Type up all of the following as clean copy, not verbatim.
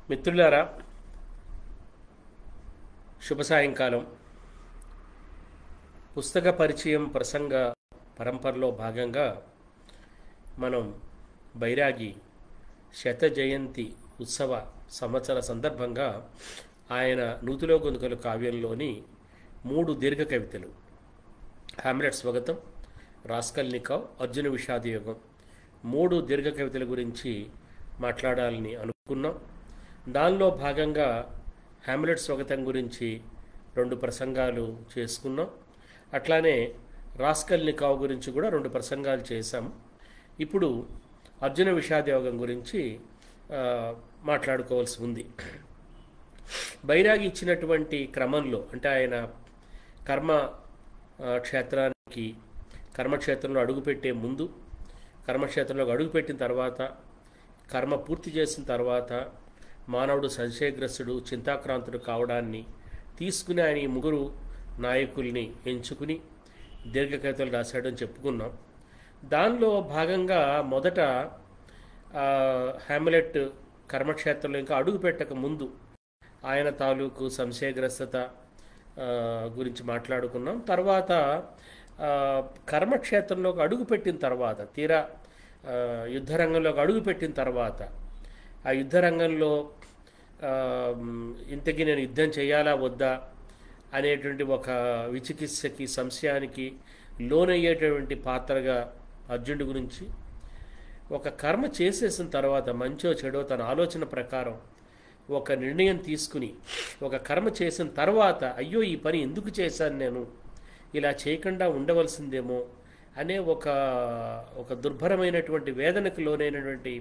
మిత్రులారా, శుభ సాయంకాలం. పుస్తక పరిచయం ప్రసంగ పరంపరలో భాగంగా మనం బైరాగి శత జయంతి ఉత్సవ సంవత్సర సందర్భంగా ఆయన నూతిలో గొంతుకలు కావ్యంలోని 3 దీర్ఘ కవితలు హామ్లెట్ స్వాగతం, రాస్కల్నికోవ్, అర్జున విషాదయోగం 3 దీర్ఘ కవితల గురించి మాట్లాడాలని అనుకున్నాం. దానిలో భాగంగా హామ్లెట్ స్వాగతం గురించి 2 ప్రసంగాలు చేసుకున్నాం. అట్లానే రాస్కల్నికోవ్ గురించి కూడా 2 ప్రసంగాలు చేశాం. ఇప్పుడు అర్జున విషాదయోగం గురించి మాట్లాడుకోవాల్సి ఉంది. బైరాగి ఇచ్చినటువంటి క్రమంలో, అంటే ఆయన కర్మక్షేత్రంలో అడుగుపెట్టే ముందు, కర్మక్షేత్రంలో అడుగుపెట్టిన తర్వాత, కర్మ పూర్తి చేసిన తర్వాత మానవుడు సంశయగ్రస్తుడు, చింతాక్రాంతుడు కావడాన్ని తీసుకుని ఆయన ఈ 3 నాయకుల్ని ఎంచుకుని దీర్ఘకవితలు రాశాడని చెప్పుకున్నాం. దానిలో భాగంగా మొదట హామ్లెట్ కర్మక్షేత్రంలో ఇంకా అడుగు పెట్టక ముందు ఆయన తాలూకు సంశయగ్రస్తత గురించి మాట్లాడుకున్నాం. తర్వాత కర్మక్షేత్రంలోకి అడుగుపెట్టిన తర్వాత, తీరా యుద్ధరంగంలోకి అడుగుపెట్టిన తర్వాత, ఆ యుద్ధరంగంలో ఇంతకీ నేను యుద్ధం చేయాలా వద్దా అనేటువంటి ఒక విచికిత్సకి, సంశయానికి లోనయ్యేటటువంటి పాత్రగా అర్జునుడి గురించి, ఒక కర్మ చేసేసిన తర్వాత మంచో చెడో తన ఆలోచన ప్రకారం ఒక నిర్ణయం తీసుకుని, ఒక కర్మ చేసిన తర్వాత అయ్యో ఈ పని ఎందుకు చేశాను, నేను ఇలా చేయకుండా ఉండవలసిందేమో అనే ఒక దుర్భరమైనటువంటి వేదనకు లోనైనటువంటి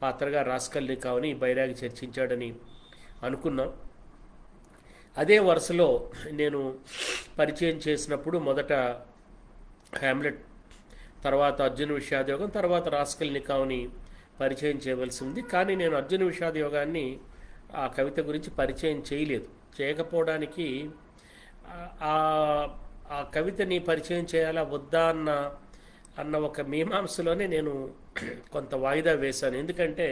పాత్రగా రాస్కల్నికోవ్ని బైరాగి చర్చించాడని అనుకున్నాం. అదే వరుసలో నేను పరిచయం చేసినప్పుడు మొదట హామ్లెట్, తర్వాత అర్జున విషాదయోగం, తర్వాత రాస్కల్నికోవ్ని పరిచయం చేయవలసి ఉంది. కానీ నేను అర్జున విషాదయోగాన్ని ఆ కవిత గురించి పరిచయం చేయలేదు. చేయకపోవడానికి ఆ కవితని పరిచయం చేయాలా వద్దా అన్న ఒక మీమాంసలోనే నేను కొంత వాయిదా వేశాను. ఎందుకంటే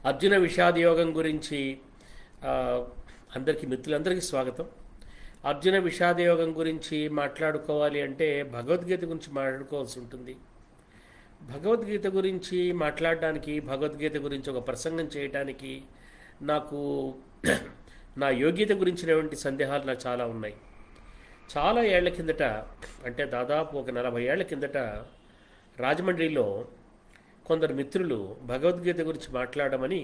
అర్జున విషాదయోగం గురించి మిత్రులందరికీ స్వాగతం. అర్జున విషాదయోగం గురించి మాట్లాడుకోవాలి అంటే భగవద్గీత గురించి మాట్లాడుకోవాల్సి ఉంటుంది. భగవద్గీత గురించి మాట్లాడడానికి, భగవద్గీత గురించి ఒక ప్రసంగం చేయడానికి నాకు నా యోగ్యత గురించినటువంటి సందేహాలు నాకు చాలా ఉన్నాయి. చాలా ఏళ్ల కిందట, అంటే దాదాపు ఒక 40 ఏళ్ల కిందట రాజమండ్రిలో కొందరు మిత్రులు భగవద్గీత గురించి మాట్లాడమని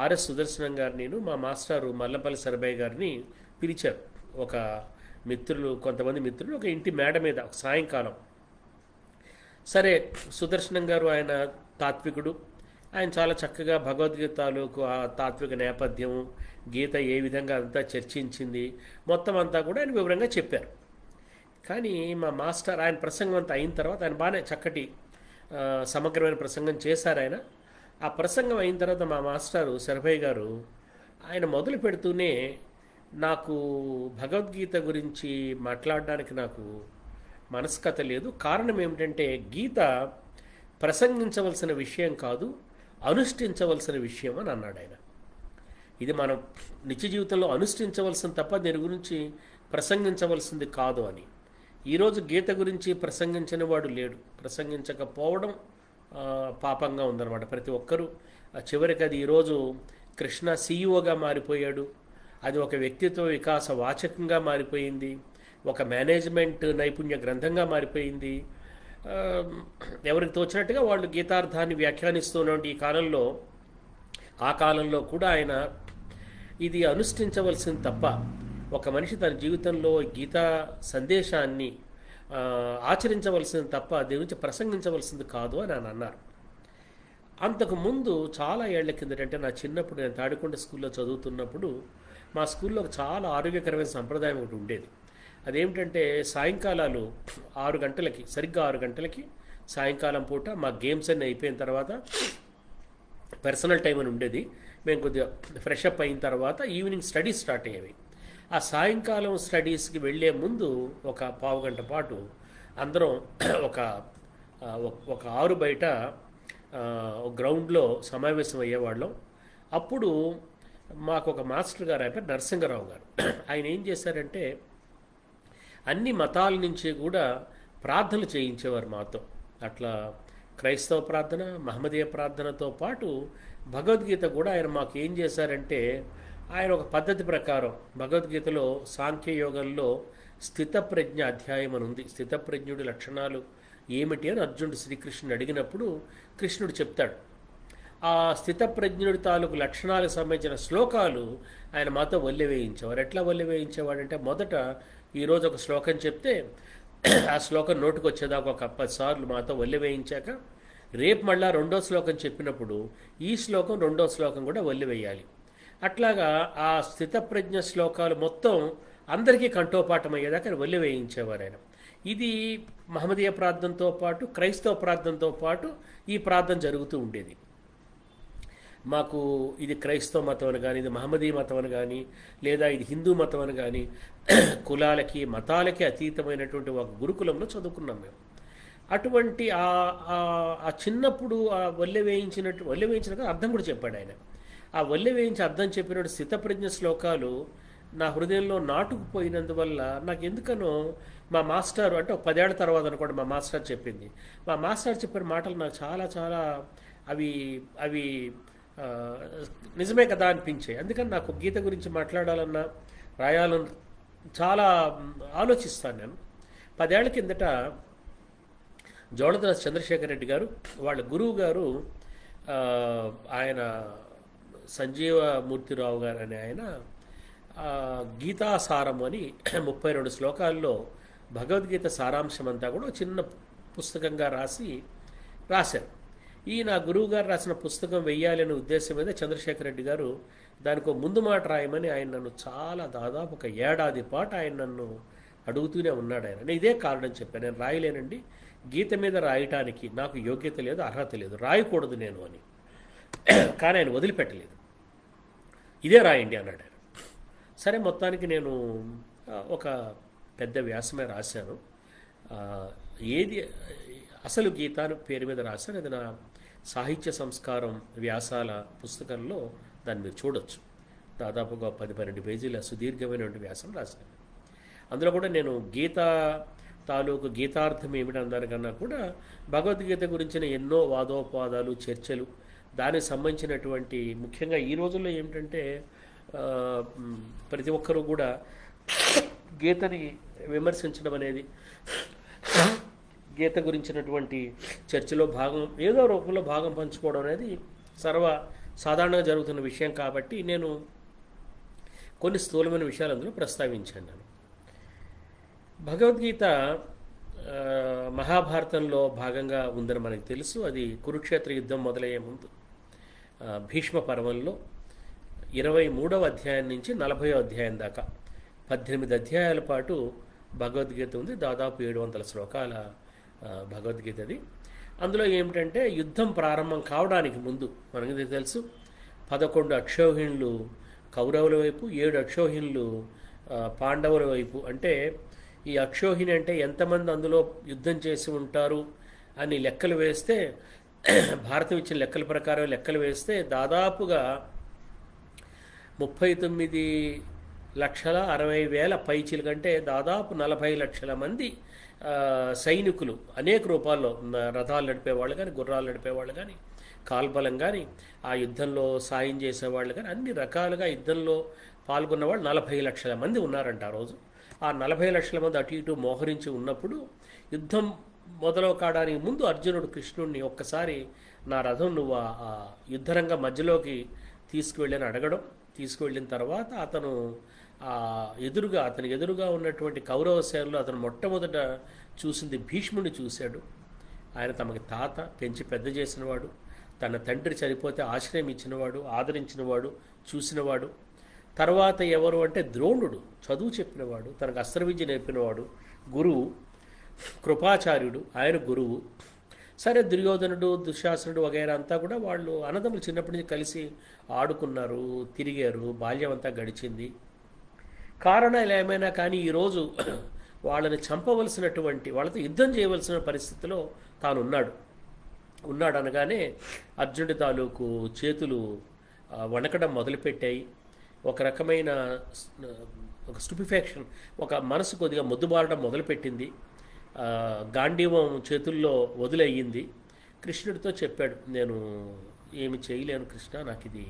ఆర్ఎస్ సుదర్శనం గారిని, మా మాస్టారు మల్లంపల్లి సరభయ్య గారిని పిలిచారు. కొంతమంది మిత్రులు ఒక ఇంటి మేడ మీద ఒక సాయంకాలం. సరే, సుదర్శనం గారు ఆయన తాత్వికుడు, ఆయన చాలా చక్కగా భగవద్గీత తాలూకు ఆ తాత్విక నేపథ్యం, గీత ఏ విధంగా అంతా చర్చించింది మొత్తం అంతా కూడా ఆయన వివరంగా చెప్పారు. కానీ మా మాస్టర్ ఆయన ప్రసంగం అంతా అయిన తర్వాత, ఆయన బాగానే చక్కటి సమగ్రమైన ప్రసంగం చేశారు ఆయన. ఆ ప్రసంగం అయిన తర్వాత మా మాస్టారు శరభయ్య గారు ఆయన మొదలు పెడుతూనే నాకు భగవద్గీత గురించి మాట్లాడడానికి నాకు మనస్కత లేదు. కారణం ఏమిటంటే గీత ప్రసంగించవలసిన విషయం కాదు, అనుష్ఠించవలసిన విషయం అని అన్నాడు ఆయన. ఇది మనం నిత్య జీవితంలో అనుష్ఠించవలసిన తప్ప దీని గురించి ప్రసంగించవలసింది కాదు అని. ఈరోజు గీత గురించి ప్రసంగించిన వాడు లేడు. ప్రసంగించకపోవడం పాపంగా ఉందన్నమాట. ప్రతి ఒక్కరూ చివరికి అది ఈరోజు కృష్ణ సీఈఓగా మారిపోయాడు, అది ఒక వ్యక్తిత్వ వికాస వాచకంగా మారిపోయింది, ఒక మేనేజ్మెంట్ నైపుణ్య గ్రంథంగా మారిపోయింది. ఎవరికి తోచినట్టుగా వాళ్ళు గీతార్థాన్ని వ్యాఖ్యానిస్తున్నటువంటి ఈ కాలంలో, ఆ కాలంలో కూడా ఆయన ఇది అనుష్ఠించవలసింది తప్ప, ఒక మనిషి తన జీవితంలో గీతా సందేశాన్ని ఆచరించవలసింది తప్ప దీని గురించి ప్రసంగించవలసింది కాదు అని ఆయన అన్నారు. అంతకుముందు చాలా ఏళ్ల కిందట, అంటే నా చిన్నప్పుడు, నేను తాడికొండ స్కూల్లో చదువుతున్నప్పుడు మా స్కూల్లో చాలా ఆరోగ్యకరమైన సంప్రదాయం ఒకటి ఉండేది. అదేమిటంటే సాయంకాలాలు 6 గంటలకి, సరిగ్గా 6 గంటలకి సాయంకాలం పూట మా గేమ్స్ అన్నీ అయిపోయిన తర్వాత పర్సనల్ టైం అని ఉండేది. మేము కొద్దిగా ఫ్రెష్ అప్ అయిన తర్వాత ఈవినింగ్ స్టడీస్ స్టార్ట్ అయ్యేవి. ఆ సాయంకాలం స్టడీస్కి వెళ్ళే ముందు ఒక పావు గంట పాటు అందరం ఒక ఆరు బయట గ్రౌండ్లో సమావేశం అయ్యేవాళ్ళం. అప్పుడు మాకు ఒక మాస్టర్ గారు, ఆయన పేరు నరసింగరావు గారు. ఆయన ఏం చేశారంటే అన్ని మతాల నుంచి కూడా ప్రార్థనలు చేయించేవారు మాతో. అట్లా క్రైస్తవ ప్రార్థన, మహమ్మదీయ ప్రార్థనతో పాటు భగవద్గీత కూడా ఆయన మాకు ఏం చేశారంటే, ఆయన ఒక పద్ధతి ప్రకారం భగవద్గీతలో సాంఖ్యయోగంలో స్థితప్రజ్ఞ అధ్యాయం అని ఉంది. స్థితప్రజ్ఞుడి లక్షణాలు ఏమిటి అని అర్జునుడు శ్రీకృష్ణుడు అడిగినప్పుడు కృష్ణుడు చెప్తాడు. ఆ స్థితప్రజ్ఞుడి తాలూకు లక్షణాలకు సంబంధించిన శ్లోకాలు ఆయన మాతో వల్లె వేయించేవారు. ఎట్లా వల్లె వేయించేవాడంటే, మొదట ఈరోజు ఒక శ్లోకం చెప్తే ఆ శ్లోకం నోటుకు వచ్చేదాకా ఒక 10 సార్లు మాతో వల్లె వేయించాక, రేపు మళ్ళా రెండో శ్లోకం చెప్పినప్పుడు ఈ శ్లోకం రెండో శ్లోకం కూడా వల్లె వేయాలి. అట్లాగా ఆ స్థితప్రజ్ఞ శ్లోకాలు మొత్తం అందరికీ కంఠోపాఠం అయ్యేదాకా వల్లె వేయించేవారు ఆయన. ఇది మహమ్మదీయ ప్రార్థనతో పాటు క్రైస్తవ ప్రార్థనతో పాటు ఈ ప్రార్థన జరుగుతూ ఉండేది. మాకు ఇది క్రైస్తవ మతం అని కానీ, ఇది మహమ్మదీ మతం అని కానీ, లేదా ఇది హిందూ మతం అని కానీ, కులాలకి మతాలకి అతీతమైనటువంటి ఒక గురుకులంలో చదువుకున్నాం మేము. అటువంటి ఆ చిన్నప్పుడు ఆ వల్లె వేయించిన అర్థం కూడా చెప్పాడు ఆయన. ఆ వల్లె వేయించి అర్థం చెప్పినట్టు స్థితప్రజ్ఞ శ్లోకాలు నా హృదయంలో నాటుకుపోయినందువల్ల నాకు ఎందుకనో మా మాస్టర్, అంటే ఒక 10 ఏళ్ల తర్వాత అనుకోండి, మా మాస్టర్ చెప్పింది. మా మాస్టర్ చెప్పిన మాటలు నాకు చాలా చాలా అవి నిజమే కదా అనిపించాయి. అందుకని నాకు గీత గురించి మాట్లాడాలన్నా రాయాలన్నా చాలా ఆలోచిస్తాను నేను. 10 ఏళ్ల కిందట జోళదాస్ చంద్రశేఖర్ రెడ్డి గారు, వాళ్ళ గురువు గారు, ఆయన సంజీవమూర్తిరావు గారు అనే ఆయన గీతాసారం అని 32 శ్లోకాల్లో భగవద్గీత సారాంశం అంతా కూడా చిన్న పుస్తకంగా రాశారు. ఈ నా గురువు గారు రాసిన పుస్తకం వెయ్యాలి అనే ఉద్దేశం మీద చంద్రశేఖర్ రెడ్డి గారు దానికి ముందు మాట రాయమని ఆయన నన్ను చాలా దాదాపు ఒక ఏడాది పాటు ఆయన నన్ను అడుగుతూనే ఉన్నాడు. ఆయన నేను ఇదే కారణం చెప్పాను, నేను రాయలేనండి, గీత మీద రాయటానికి నాకు యోగ్యత లేదు, అర్హత లేదు, రాయకూడదు నేను అని. కానీ ఆయన వదిలిపెట్టలేదు, ఇదే రాయండి అన్నాడు ఆయన. సరే, మొత్తానికి నేను ఒక పెద్ద వ్యాసమే రాశాను. ఏది అసలు గీత అని పేరు మీద రాశాను. అది నా సాహిత్య సంస్కారం వ్యాసాల పుస్తకంలో దాన్ని మీరు చూడొచ్చు. దాదాపుగా 10-12 పేజీల సుదీర్ఘమైనటువంటి వ్యాసం రాశాను. అందులో కూడా నేను గీత తాలూకు గీతార్థం ఏమిటందానికన్నా కూడా భగవద్గీత గురించిన ఎన్నో వాదోపవాదాలు, చర్చలు, దానికి సంబంధించినటువంటి, ముఖ్యంగా ఈ రోజుల్లో ఏమిటంటే ప్రతి ఒక్కరూ కూడా గీతని విమర్శించడం అనేది, గీత గురించినటువంటి చర్చలో భాగం, ఏదో రూపంలో భాగం పంచుకోవడం అనేది సాధారణంగా జరుగుతున్న విషయం. కాబట్టి నేను కొన్ని స్థూలమైన విషయాలు అందులో ప్రస్తావించాను. నేను భగవద్గీత మహాభారతంలో భాగంగా ఉందని మనకు తెలుసు. అది కురుక్షేత్ర యుద్ధం మొదలయ్యే ముందు భీష్మ పర్వంలో 23వ అధ్యాయం నుంచి 40వ అధ్యాయం దాకా 18 అధ్యాయాల పాటు భగవద్గీత ఉంది. దాదాపు 700 శ్లోకాల భగవద్గీతది. అందులో ఏమిటంటే, యుద్ధం ప్రారంభం కావడానికి ముందు మనకి తెలుసు 11 అక్షౌహిణులు కౌరవుల వైపు, 7 అక్షౌహిణులు పాండవుల వైపు. అంటే ఈ అక్షౌహిణి అంటే ఎంతమంది అందులో యుద్ధం చేసి ఉంటారు అని లెక్కలు వేస్తే, భారతం ఇచ్చిన లెక్కల ప్రకారం లెక్కలు వేస్తే దాదాపుగా 39,60,60,000 పైచీల కంటే దాదాపు 40 లక్షల మంది సైనికులు, అనేక రూపాల్లో రథాలు నడిపేవాళ్ళు కానీ, గుర్రాలు నడిపేవాళ్ళు కానీ, కాల్బలం కానీ, ఆ యుద్ధంలో సాయం చేసేవాళ్ళు కానీ, అన్ని రకాలుగా యుద్ధంలో పాల్గొన్న వాళ్ళు 40 లక్షల మంది ఉన్నారంట ఆ రోజు. ఆ 40 లక్షల మంది అటు ఇటు మోహరించి ఉన్నప్పుడు, యుద్ధం మొదలు కావడానికి ముందు అర్జునుడు కృష్ణుడిని ఒక్కసారి నా రథం నువ్వు ఆ యుద్ధరంగం మధ్యలోకి తీసుకువెళ్ళని అడగడం, తీసుకువెళ్ళిన తర్వాత అతను అతని ఎదురుగా ఉన్నటువంటి కౌరవ సేనలో అతను మొట్టమొదట చూసింది భీష్ముడిని చూశాడు. ఆయన తమకి తాత, పెంచి పెద్ద చేసినవాడు, తన తండ్రి చనిపోతే ఆశ్రయం ఇచ్చినవాడు, ఆదరించినవాడు, చూసినవాడు. తర్వాత ఎవరు అంటే ద్రోణుడు, చదువు చెప్పినవాడు, తనకు అస్త్ర విద్య నేర్పినవాడు, గురువు, కృపాచార్యుడు, ఆయన గురువు. సరే, దుర్యోధనుడు, దుశ్శాసనుడు వగైరా అంతా కూడా వాళ్ళు అన్నదమ్ములు చిన్నప్పటి నుంచి కలిసి ఆడుకున్నారు, తిరిగారు, బాల్యం అంతా గడిచింది. కారణాలు ఏమైనా కానీ ఈరోజు వాళ్ళని చంపవలసినటువంటి, వాళ్ళతో యుద్ధం చేయవలసిన పరిస్థితిలో తాను ఉన్నాడు అనగానే అర్జునుడి తాలూకు చేతులు వణకడం మొదలుపెట్టాయి. ఒక రకమైన స్- ఒక స్టూపిఫాక్షన్, ఒక మనసు కొద్దిగా మొద్దుబారడం మొదలుపెట్టింది. గాంధీవం చేతుల్లో వదిలయ్యింది. కృష్ణుడితో చెప్పాడు, నేను ఏమి చేయలేను కృష్ణ, నాకు ఇది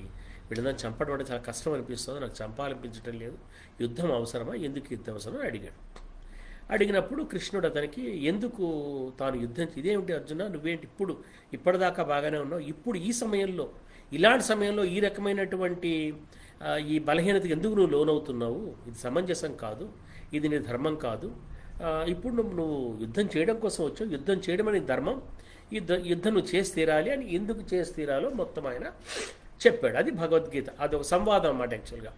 వీళ్ళని చంపడం అంటే చాలా కష్టం అనిపిస్తుంది, నాకు చంపాలనిపించడం లేదు, యుద్ధం అవసరమా, ఎందుకు యుద్ధం అవసరమా అడిగాడు. అడిగినప్పుడు కృష్ణుడు అతనికి ఎందుకు తాను యుద్ధం ఇదేమిటి అర్జున, నువ్వేంటి ఇప్పటిదాకా బాగానే ఉన్నావు, ఇప్పుడు ఈ సమయంలో, ఇలాంటి సమయంలో ఈ రకమైనటువంటి ఈ బలహీనతకి ఎందుకు నువ్వు లోనవుతున్నావు, ఇది సమంజసం కాదు, ఇది నీ ధర్మం కాదు, ఇప్పుడు నువ్వు యుద్ధం చేయడం కోసం వచ్చావు, యుద్ధం చేయడం అనేది ధర్మం, యుద్ధం నువ్వు చేసి తీరాలి అని ఎందుకు చేసి తీరాలో మొత్తం ఆయన చెప్పాడు. అది భగవద్గీత, అది ఒక సంవాదం అన్నమాట. యాక్చువల్గా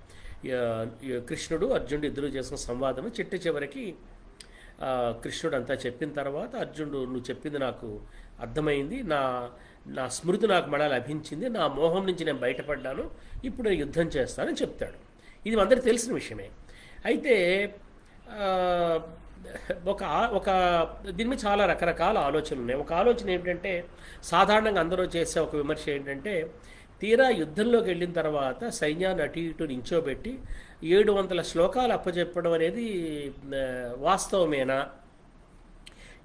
కృష్ణుడు అర్జునుడు ఇద్దరు చేసిన సంవాదము. చివరికి కృష్ణుడు అంతా చెప్పిన తర్వాత అర్జునుడు, నువ్వు చెప్పింది నాకు అర్థమైంది, నా స్మృతి నాకు మళ్ళా లభించింది, నా మోహం నుంచి నేను బయటపడ్డాను, ఇప్పుడు నేను యుద్ధం చేస్తానని చెప్తాడు. ఇది అందరికీ తెలిసిన విషయమే. అయితే ఒక దీని మీద చాలా రకరకాల ఆలోచనలు ఉన్నాయి. ఒక ఆలోచన ఏంటంటే, సాధారణంగా అందరూ చేసే ఒక విమర్శ ఏంటంటే, తీరా యుద్ధంలోకి వెళ్ళిన తర్వాత సైన్యాన్ని అటు ఇటు నించోబెట్టి 700 శ్లోకాలు అప్పచెప్పడం అనేది వాస్తవమేనా?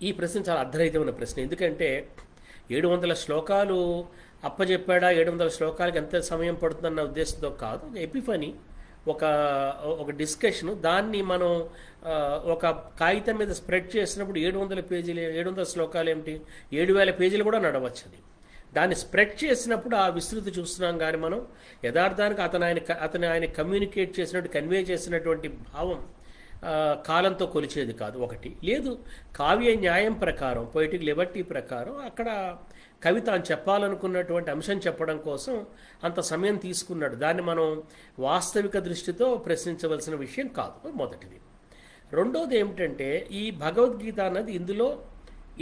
ఈ ప్రశ్న చాలా అర్ధరహితమైన ప్రశ్న. ఎందుకంటే 700 శ్లోకాలు అప్పచెప్పాడా, 700 శ్లోకాలకి ఎంత సమయం పడుతుందన్న ఉద్దేశంతో కాదు, ఒక ఎపిఫనీ, ఒక డిస్కషను. దాన్ని మనం ఒక కాగితం మీద స్ప్రెడ్ చేసినప్పుడు 700 పేజీలు, 700 శ్లోకాలు ఏమిటి, 7000 పేజీలు కూడా నడవచ్చు. అది దాన్ని స్ప్రెడ్ చేసినప్పుడు ఆ విస్తృతి చూస్తున్నాం. కానీ మనం యథార్థానికి అతను ఆయన కమ్యూనికేట్ చేసినట్టు, కన్వే చేసినటువంటి భావం కాలంతో కొలిచేది కాదు. ఒకటి లేదు, కావ్య న్యాయం ప్రకారం, పొయిటిక్ లిబర్టీ ప్రకారం అక్కడ కవి తాను చెప్పాలనుకున్నటువంటి అంశం చెప్పడం కోసం అంత సమయం తీసుకున్నాడు. దాన్ని మనం వాస్తవిక దృష్టితో ప్రశ్నించవలసిన విషయం కాదు, మొదటిది. రెండోది ఏమిటంటే, ఈ భగవద్గీత అన్నది ఇందులో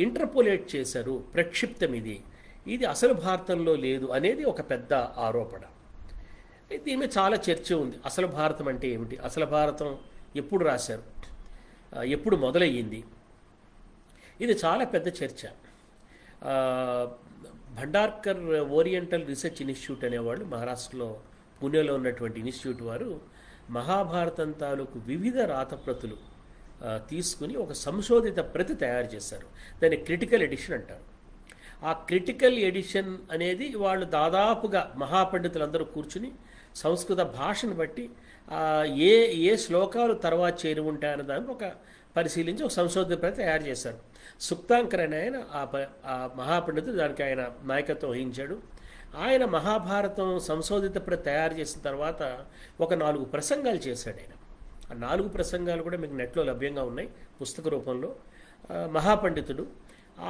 ఇంటర్పోలేట్ చేశారు, ప్రక్షిప్తం, ఇది అసలు భారతంలో లేదు అనేది ఒక పెద్ద ఆరోపణ. దీని మీద చాలా చర్చ ఉంది. అసలు భారతం అంటే ఏమిటి, అసలు భారతం ఎప్పుడు రాశారు, ఎప్పుడు మొదలయ్యింది, ఇది చాలా పెద్ద చర్చ. భండార్కర్ ఓరియంటల్ రీసెర్చ్ ఇన్స్టిట్యూట్ అనేవాళ్ళు, మహారాష్ట్రలో పూణేలో ఉన్నటువంటి ఇన్స్టిట్యూట్ వారు మహాభారతం తాలూకు వివిధ రాతప్రతులు తీసుకుని ఒక సంశోధిత ప్రతి తయారు చేశారు. దాన్ని క్రిటికల్ ఎడిషన్ అంటారు. ఆ క్రిటికల్ ఎడిషన్ అనేది వాళ్ళు దాదాపుగా మహాపండితులందరూ కూర్చుని సంస్కృత భాషను బట్టి ఏ శ్లోకాలు తర్వాత చేరి ఉంటాయన్న దానికి ఒక పరిశీలించి ఒక సంశోధన ప్రతి తయారు చేశారు. సుక్తాంకర్ అనే ఆయన ఆ మహాపండితుడు, దానికి ఆయన నాయకత్వం వహించాడు. ఆయన మహాభారతం సంశోధిత ప్రతి తయారు చేసిన తర్వాత ఒక 4 ప్రసంగాలు చేశాడు ఆయన. ఆ 4 ప్రసంగాలు కూడా మీకు నెట్లో లభ్యంగా ఉన్నాయి పుస్తక రూపంలో. మహాపండితుడు,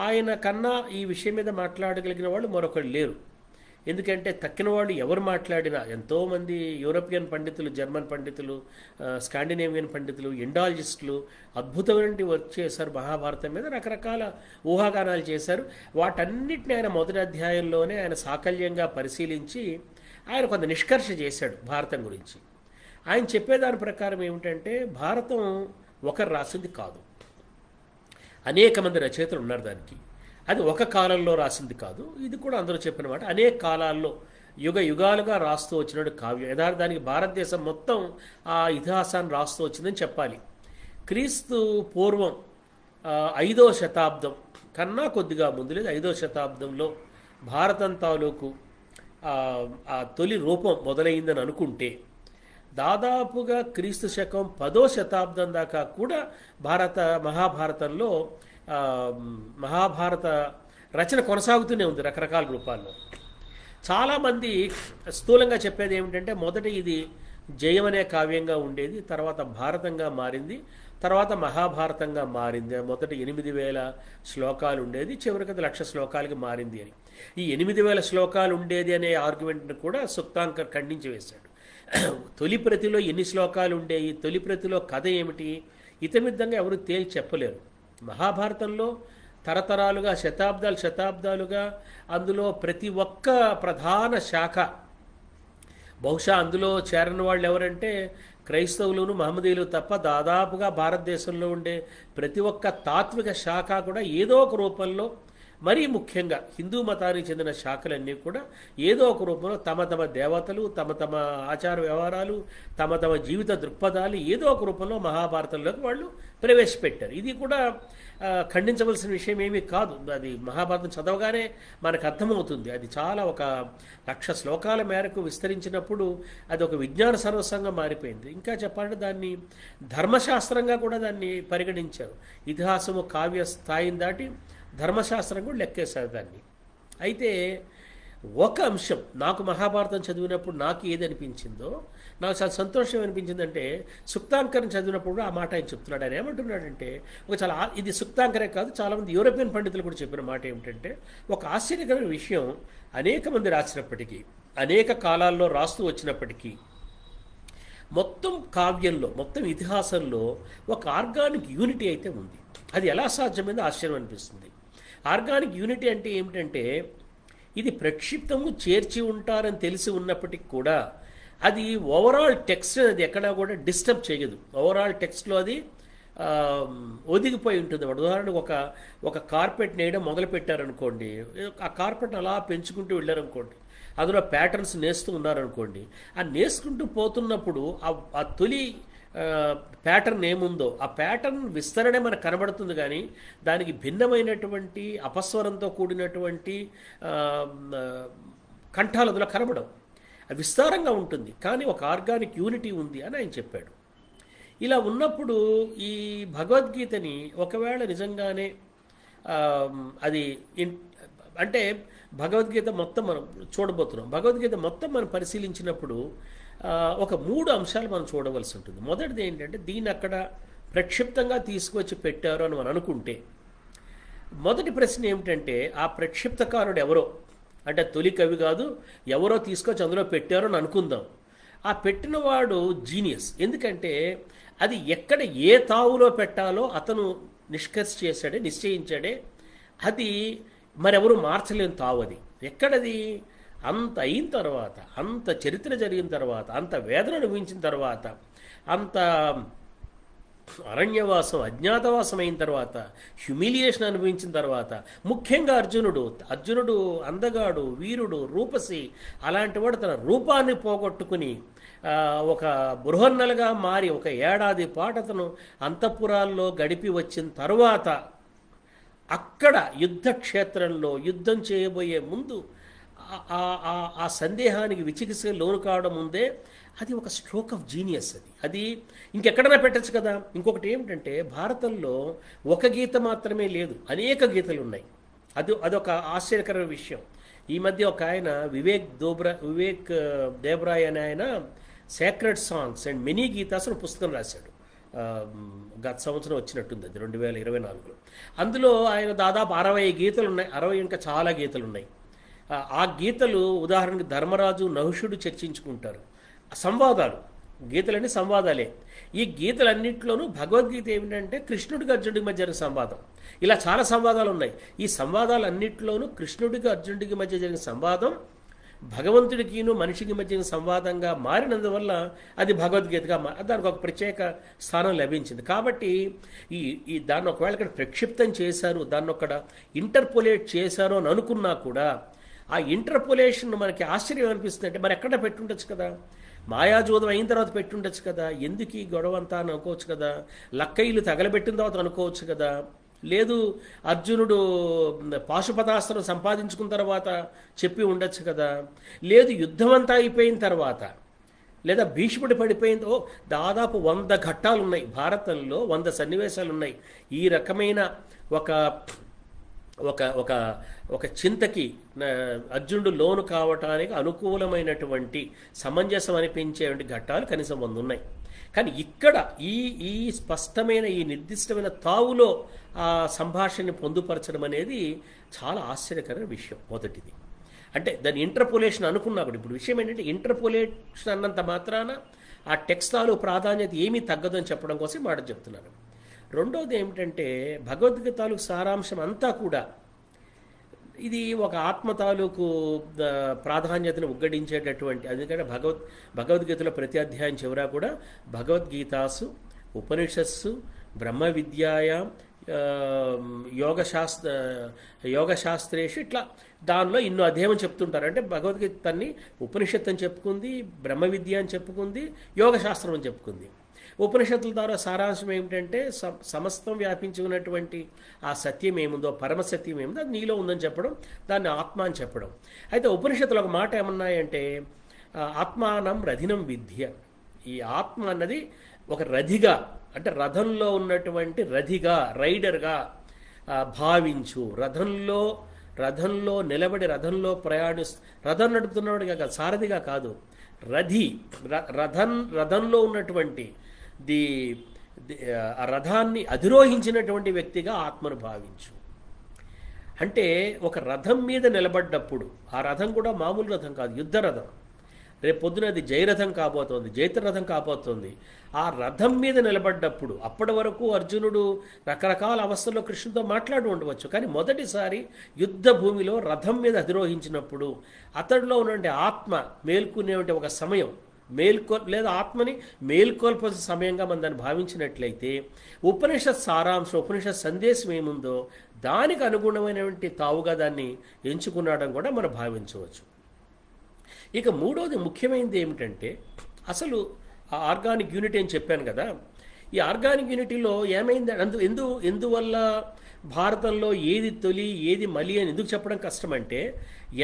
ఆయన కన్నా ఈ విషయం మీద మాట్లాడగలిగిన వాళ్ళు మరొకరు లేరు. ఎందుకంటే తక్కిన వాళ్ళు ఎవరు మాట్లాడినా, ఎంతోమంది యూరోపియన్ పండితులు, జర్మన్ పండితులు, స్కాండినేవియన్ పండితులు, ఎండాలజిస్టులు అద్భుతమైన వర్క్ చేశారు మహాభారతం మీద, రకరకాల ఊహాగానాలు చేశారు. వాటన్నిటిని ఆయన మొదటి అధ్యాయంలోనే ఆయన సాకల్యంగా పరిశీలించి ఆయన కొంత నిష్కర్ష చేశాడు భారతం గురించి. ఆయన చెప్పేదాని ప్రకారం ఏమిటంటే, భారతం ఒకరు రాసింది కాదు, అనేక మంది రచయితలు ఉన్నారు దానికి. అది ఒక కాలంలో రాసింది కాదు, ఇది కూడా అందరూ చెప్పిన మాట. అనేక కాలాల్లో యుగాలుగా రాస్తూ వచ్చినట్టు కావ్యం. యథార్థానికి భారతదేశం మొత్తం ఆ ఇతిహాసాన్ని రాస్తూ వచ్చిందని చెప్పాలి. క్రీస్తు పూర్వం 5వ శతాబ్దం కన్నా కొద్దిగా ముందు, లేదు 5వ శతాబ్దంలో భారతం తాలూకు ఆ తొలి రూపం మొదలైందని అనుకుంటే, దాదాపుగా క్రీస్తు శకం 10వ శతాబ్దం దాకా కూడా మహాభారతంలో మహాభారత రచన కొనసాగుతూనే ఉంది రకరకాల రూపాల్లో. చాలామంది స్థూలంగా చెప్పేది ఏమిటంటే, మొదట ఇది జయం అనే కావ్యంగా ఉండేది, తర్వాత భారతంగా మారింది, తర్వాత మహాభారతంగా మారింది. మొదట 8000 శ్లోకాలు ఉండేది, చివరికి అది 1,00,000 శ్లోకాలకి మారింది అని. ఈ 8000 శ్లోకాలు ఉండేది అనే ఆర్గ్యుమెంట్ని కూడా సుక్తాంకర్ ఖండించి వేశాడు. తొలి ప్రతిలో ఎన్ని శ్లోకాలు ఉండేవి, తొలి ప్రతిలో కథ ఏమిటి, ఇతమిద్దంగా ఎవరు తేల్చి చెప్పలేరు. మహాభారతంలో తరతరాలుగా, శతాబ్దాలుగా అందులో ప్రతి ఒక్క ప్రధాన శాఖ, బహుశా అందులో చేరని వాళ్ళు ఎవరంటే క్రైస్తవులను, మహమ్మదీయులు తప్ప, దాదాపుగా భారతదేశంలో ఉండే ప్రతి ఒక్క తాత్విక శాఖ కూడా ఏదో ఒక రూపంలో మరీ ముఖ్యంగా హిందూ మతానికి చెందిన శాఖలన్నీ కూడా ఏదో ఒక రూపంలో తమ తమ దేవతలు, తమ తమ ఆచార వ్యవహారాలు, తమ తమ జీవిత దృక్పథాలు ఏదో ఒక రూపంలో మహాభారతంలోకి వాళ్ళు ప్రవేశపెట్టారు. ఇది కూడా ఖండించవలసిన విషయం ఏమీ కాదు. అది మహాభారతం చదవగానే మనకు అర్థమవుతుంది. అది చాలా ఒక 1,00,000 శ్లోకాల మేరకు విస్తరించినప్పుడు అది ఒక విజ్ఞాన సర్వస్వంగా మారిపోయింది. ఇంకా చెప్పాలంటే దాన్ని ధర్మశాస్త్రంగా కూడా దాన్ని పరిగణించారు. ఇతిహాసము కావ్య స్థాయిని దాటి ధర్మశాస్త్రం కూడా లెక్కేశారు దాన్ని. అయితే ఒక అంశం నాకు మహాభారతం చదివినప్పుడు నాకు ఏది అనిపించిందో, నాకు చాలా సంతోషం అనిపించిందంటే, సుక్తాంకరం చదివినప్పుడు ఆ మాట ఆయన చెప్తున్నాడు. ఆయన ఏమంటున్నాడంటే, ఇది సుక్తాంకరే కాదు, చాలామంది యూరోపియన్ పండితులు కూడా చెప్పిన మాట ఏమిటంటే, ఒక ఆశ్చర్యకరమైన విషయం, అనేక మంది రాసినప్పటికీ, అనేక కాలాల్లో రాస్తూ వచ్చినప్పటికీ, మొత్తం కావ్యంలో, మొత్తం ఇతిహాసంలో ఒక ఆర్గానిక్ యూనిటీ అయితే ఉంది. అది ఎలా సాధ్యమైందో ఆశ్చర్యం అనిపిస్తుంది. ఆర్గానిక్ యూనిటీ అంటే ఏమిటంటే, ఇది ప్రక్షిప్తము చేర్చి ఉంటారని తెలిసి ఉన్నప్పటికీ కూడా అది ఓవరాల్ టెక్స్ట్ అది ఎక్కడా కూడా డిస్టర్బ్ చేయదు. ఓవరాల్ టెక్స్ట్లో అది ఒదిగిపోయి ఉంటుంది. ఉదాహరణకు ఒక కార్పెట్ నేయడం మొదలు పెట్టారనుకోండి, ఆ కార్పెట్ అలా పెంచుకుంటూ వెళ్ళారనుకోండి, అందులో ప్యాటర్న్స్ నేస్తూ ఉన్నారనుకోండి, ఆ నేసుకుంటూ పోతున్నప్పుడు ఆ తొలి ప్యాటర్న్ ఏముందో ఆ ప్యాటర్న్ విస్తరణే మనకు కనబడుతుంది, కానీ దానికి భిన్నమైనటువంటి అపస్వరంతో కూడినటువంటి కంఠాలు అందులో కనబడవు. అది విస్తారంగా ఉంటుంది, కానీ ఒక ఆర్గానిక్ యూనిటీ ఉంది అని ఆయన చెప్పాడు. ఇలా ఉన్నప్పుడు ఈ భగవద్గీతని ఒకవేళ నిజంగానే అది అంటే భగవద్గీత మొత్తం మనం చూడబోతున్నాం. భగవద్గీత మొత్తం మనం పరిశీలించినప్పుడు ఒక 3 అంశాలు మనం చూడవలసి ఉంటుంది. మొదటిది ఏంటంటే, దీన్ని అక్కడ ప్రక్షిప్తంగా తీసుకువచ్చి పెట్టారు అని మనం అనుకుంటే, మొదటి ప్రశ్న ఏమిటంటే, ఆ ప్రక్షిప్తకారుడు ఎవరో, అంటే తొలి కవి కాదు, ఎవరో తీసుకొచ్చి అందులో పెట్టారో అని అనుకుందాం. ఆ పెట్టినవాడు జీనియస్. ఎందుకంటే అది ఎక్కడ ఏ తావులో పెట్టాలో అతను నిశ్చయించాడే. అది మరెవరు మార్చలేని తావు. అది ఎక్కడది, అంత అయిన తర్వాత, అంత చరిత్ర జరిగిన తర్వాత, అంత వేదన అనుభవించిన తర్వాత, అంత అరణ్యవాసం అజ్ఞాతవాసం అయిన తర్వాత, హ్యూమిలియేషన్ అనుభవించిన తర్వాత, ముఖ్యంగా అర్జునుడు అందగాడు, వీరుడు, రూపసి, అలాంటి వాడు తన రూపాన్ని పోగొట్టుకుని ఒక బృహన్నలుగా మారి ఒక ఏడాది పాటు అతను అంతఃపురాల్లో గడిపి వచ్చిన తర్వాత, అక్కడ యుద్ధక్షేత్రంలో యుద్ధం చేయబోయే ముందు ఆ సందేహానికి విచికిత్స లోను కావడం ముందే అది ఒక స్ట్రోక్ ఆఫ్ జీనియస్. అది ఇంకెక్కడైనా పెట్టచ్చు కదా. ఇంకొకటి ఏమిటంటే, భారతంలో ఒక గీత మాత్రమే లేదు, అనేక గీతలు ఉన్నాయి. అదొక ఆశ్చర్యకరమైన విషయం. ఈ మధ్య ఒక ఆయన వివేక్ దేబ్రాయ్ అనే ఆయన sacred songs and many Gitas అని పుస్తకం రాశాడు. గత సంవత్సరం వచ్చినట్టుంది, అది 2024లో. అందులో ఆయన దాదాపు 60 గీతలు ఉన్నాయి. 60 ఇంకా చాలా గీతలు ఉన్నాయి. ఆ గీతలు ఉదాహరణకి ధర్మరాజు నహుషుడు చర్చించుకుంటారు. సంవాదాలు, గీతలన్నీ సంవాదాలే. ఈ గీతలన్నింటిలోనూ భగవద్గీత ఏమిటంటే కృష్ణుడికి అర్జునుడికి మధ్య జరిగిన సంవాదం. ఇలా చాలా సంవాదాలు ఉన్నాయి. ఈ సంవాదాలన్నింటిలోనూ కృష్ణుడికి అర్జునుడికి మధ్య జరిగిన సంవాదం భగవంతుడికిను మనిషికి మధ్య సంవాదంగా మారినందువల్ల అది భగవద్గీతగా దానికి ఒక ప్రత్యేక స్థానం లభించింది. కాబట్టి ఈ దాన్ని ఒకవేళ ఇక్కడ ప్రక్షిప్తం చేశారు, దాన్ని ఒక ఇంటర్పోలేట్ చేశారు అని అనుకున్నా కూడా, ఆ ఇంటర్పోలేషన్ మనకి ఆశ్చర్యం అనిపిస్తుంది. అంటే మరి ఎక్కడ పెట్టుండొచ్చు కదా, మాయాజోదం అయిన తర్వాత పెట్టుండొచ్చు కదా, ఎందుకు ఈ గొడవ అంతా అని అనుకోవచ్చు కదా, లక్కయ్యలు తగలబెట్టిన తర్వాత అనుకోవచ్చు కదా, లేదు అర్జునుడు పాశుపతాస్త్రం సంపాదించుకున్న తర్వాత చెప్పి ఉండొచ్చు కదా, లేదు యుద్ధం అంతా అయిపోయిన తర్వాత, లేదా భీష్ముడి పడిపోయిందో. దాదాపు 100 ఘట్టాలు ఉన్నాయి భారతంలో, 100 సన్నివేశాలు ఉన్నాయి. ఈ రకమైన ఒక ఒక ఒక ఒక చింతకి అర్జునుడు లోను కావటానికి అనుకూలమైనటువంటి సమంజసం అనిపించేటువంటి ఘట్టాలు కనీసం 100 ఉన్నాయి. కానీ ఇక్కడ ఈ స్పష్టమైన ఈ నిర్దిష్టమైన తావులో ఆ సంభాషణని పొందుపరచడం అనేది చాలా ఆశ్చర్యకరమైన విషయం. మొదటిది అంటే దాని ఇంటర్పోలేషన్ అనుకున్నప్పుడు, ఇప్పుడు విషయం ఏంటంటే ఇంటర్పోలేషన్ అన్నంత మాత్రాన ఆ టెక్స్టాలు ప్రాధాన్యత ఏమీ తగ్గదని చెప్పడం కోసం మాట చెప్తున్నాను. రెండోది ఏమిటంటే, భగవద్గీత తాలూకు సారాంశం అంతా కూడా ఇది ఒక ఆత్మ తాలూకు ప్రాధాన్యతను ఉగ్గడించేటటువంటి, అందుకంటే భగవద్గీతలో ప్రతి అధ్యాయం చివరా కూడా భగవద్గీతాసు ఉపనిషత్సు బ్రహ్మ విద్యాయాం యోగశాస్త్ర యోగశాస్త్రేషు ఇట్లా దానిలో ఇన్నో అధ్యాయం చెప్తుంటారు. అంటే భగవద్గీత తన్ని ఉపనిషత్తు అని చెప్పుకుంది, బ్రహ్మ విద్య అని చెప్పుకుంది, యోగశాస్త్రం అని చెప్పుకుంది. ఉపనిషత్తుల ద్వారా సారాంశం ఏమిటంటే సమస్తం వ్యాపించి ఉన్నటువంటి ఆ సత్యం ఏముందో, పరమసత్యం ఏముందో అది నీలో ఉందని చెప్పడం, దాన్ని ఆత్మ అని చెప్పడం. అయితే ఉపనిషత్తులు ఒక మాట ఏమన్నాయంటే ఆత్మానం రథినం విద్య. ఈ ఆత్మ అన్నది ఒక రథిగా, అంటే రథంలో ఉన్నటువంటి రథిగా, రైడర్గా భావించు. రథంలో నిలబడి రథంలో రథం నడుపుతున్నవాడిగా కాదు, సారథిగా కాదు, రథంలో ఉన్నటువంటి ఆ రథాన్ని అధిరోహించినటువంటి వ్యక్తిగా ఆత్మను భావించు. అంటే ఒక రథం మీద నిలబడ్డప్పుడు ఆ రథం కూడా మామూలు రథం కాదు, యుద్ధ రథం. రేపు పొద్దున అది జయరథం కాబోతోంది, జైత్రరథం కాబోతోంది. ఆ రథం మీద నిలబడ్డప్పుడు అప్పటి వరకు అర్జునుడు రకరకాల అవస్థల్లో కృష్ణుడితో మాట్లాడి ఉండవచ్చు, కానీ మొదటిసారి యుద్ధ భూమిలో రథం మీద అధిరోహించినప్పుడు అతడిలో ఉన్నటువంటి ఆత్మ మేల్కొనే ఒక సమయం, లేదా ఆత్మని మేల్కొల్పాల్సిన సమయంగా మనం దాన్ని భావించినట్లయితే ఉపనిషత్ సారాంశం, ఉపనిషత్ సందేశం ఏముందో దానికి అనుగుణమైనటువంటి తావుగా దాన్ని ఎంచుకున్నాడని కూడా మనం భావించవచ్చు. ఇక మూడవది ముఖ్యమైనది ఏమిటంటే అసలు ఆ ఆర్గానిక్ యూనిటీ అని చెప్పాను కదా, ఈ ఆర్గానిక్ యూనిటీలో ఏమైంది, ఎందువల్ల భారతంలో ఏది తొలి ఏది మలి అని ఎందుకు చెప్పడం కష్టమంటే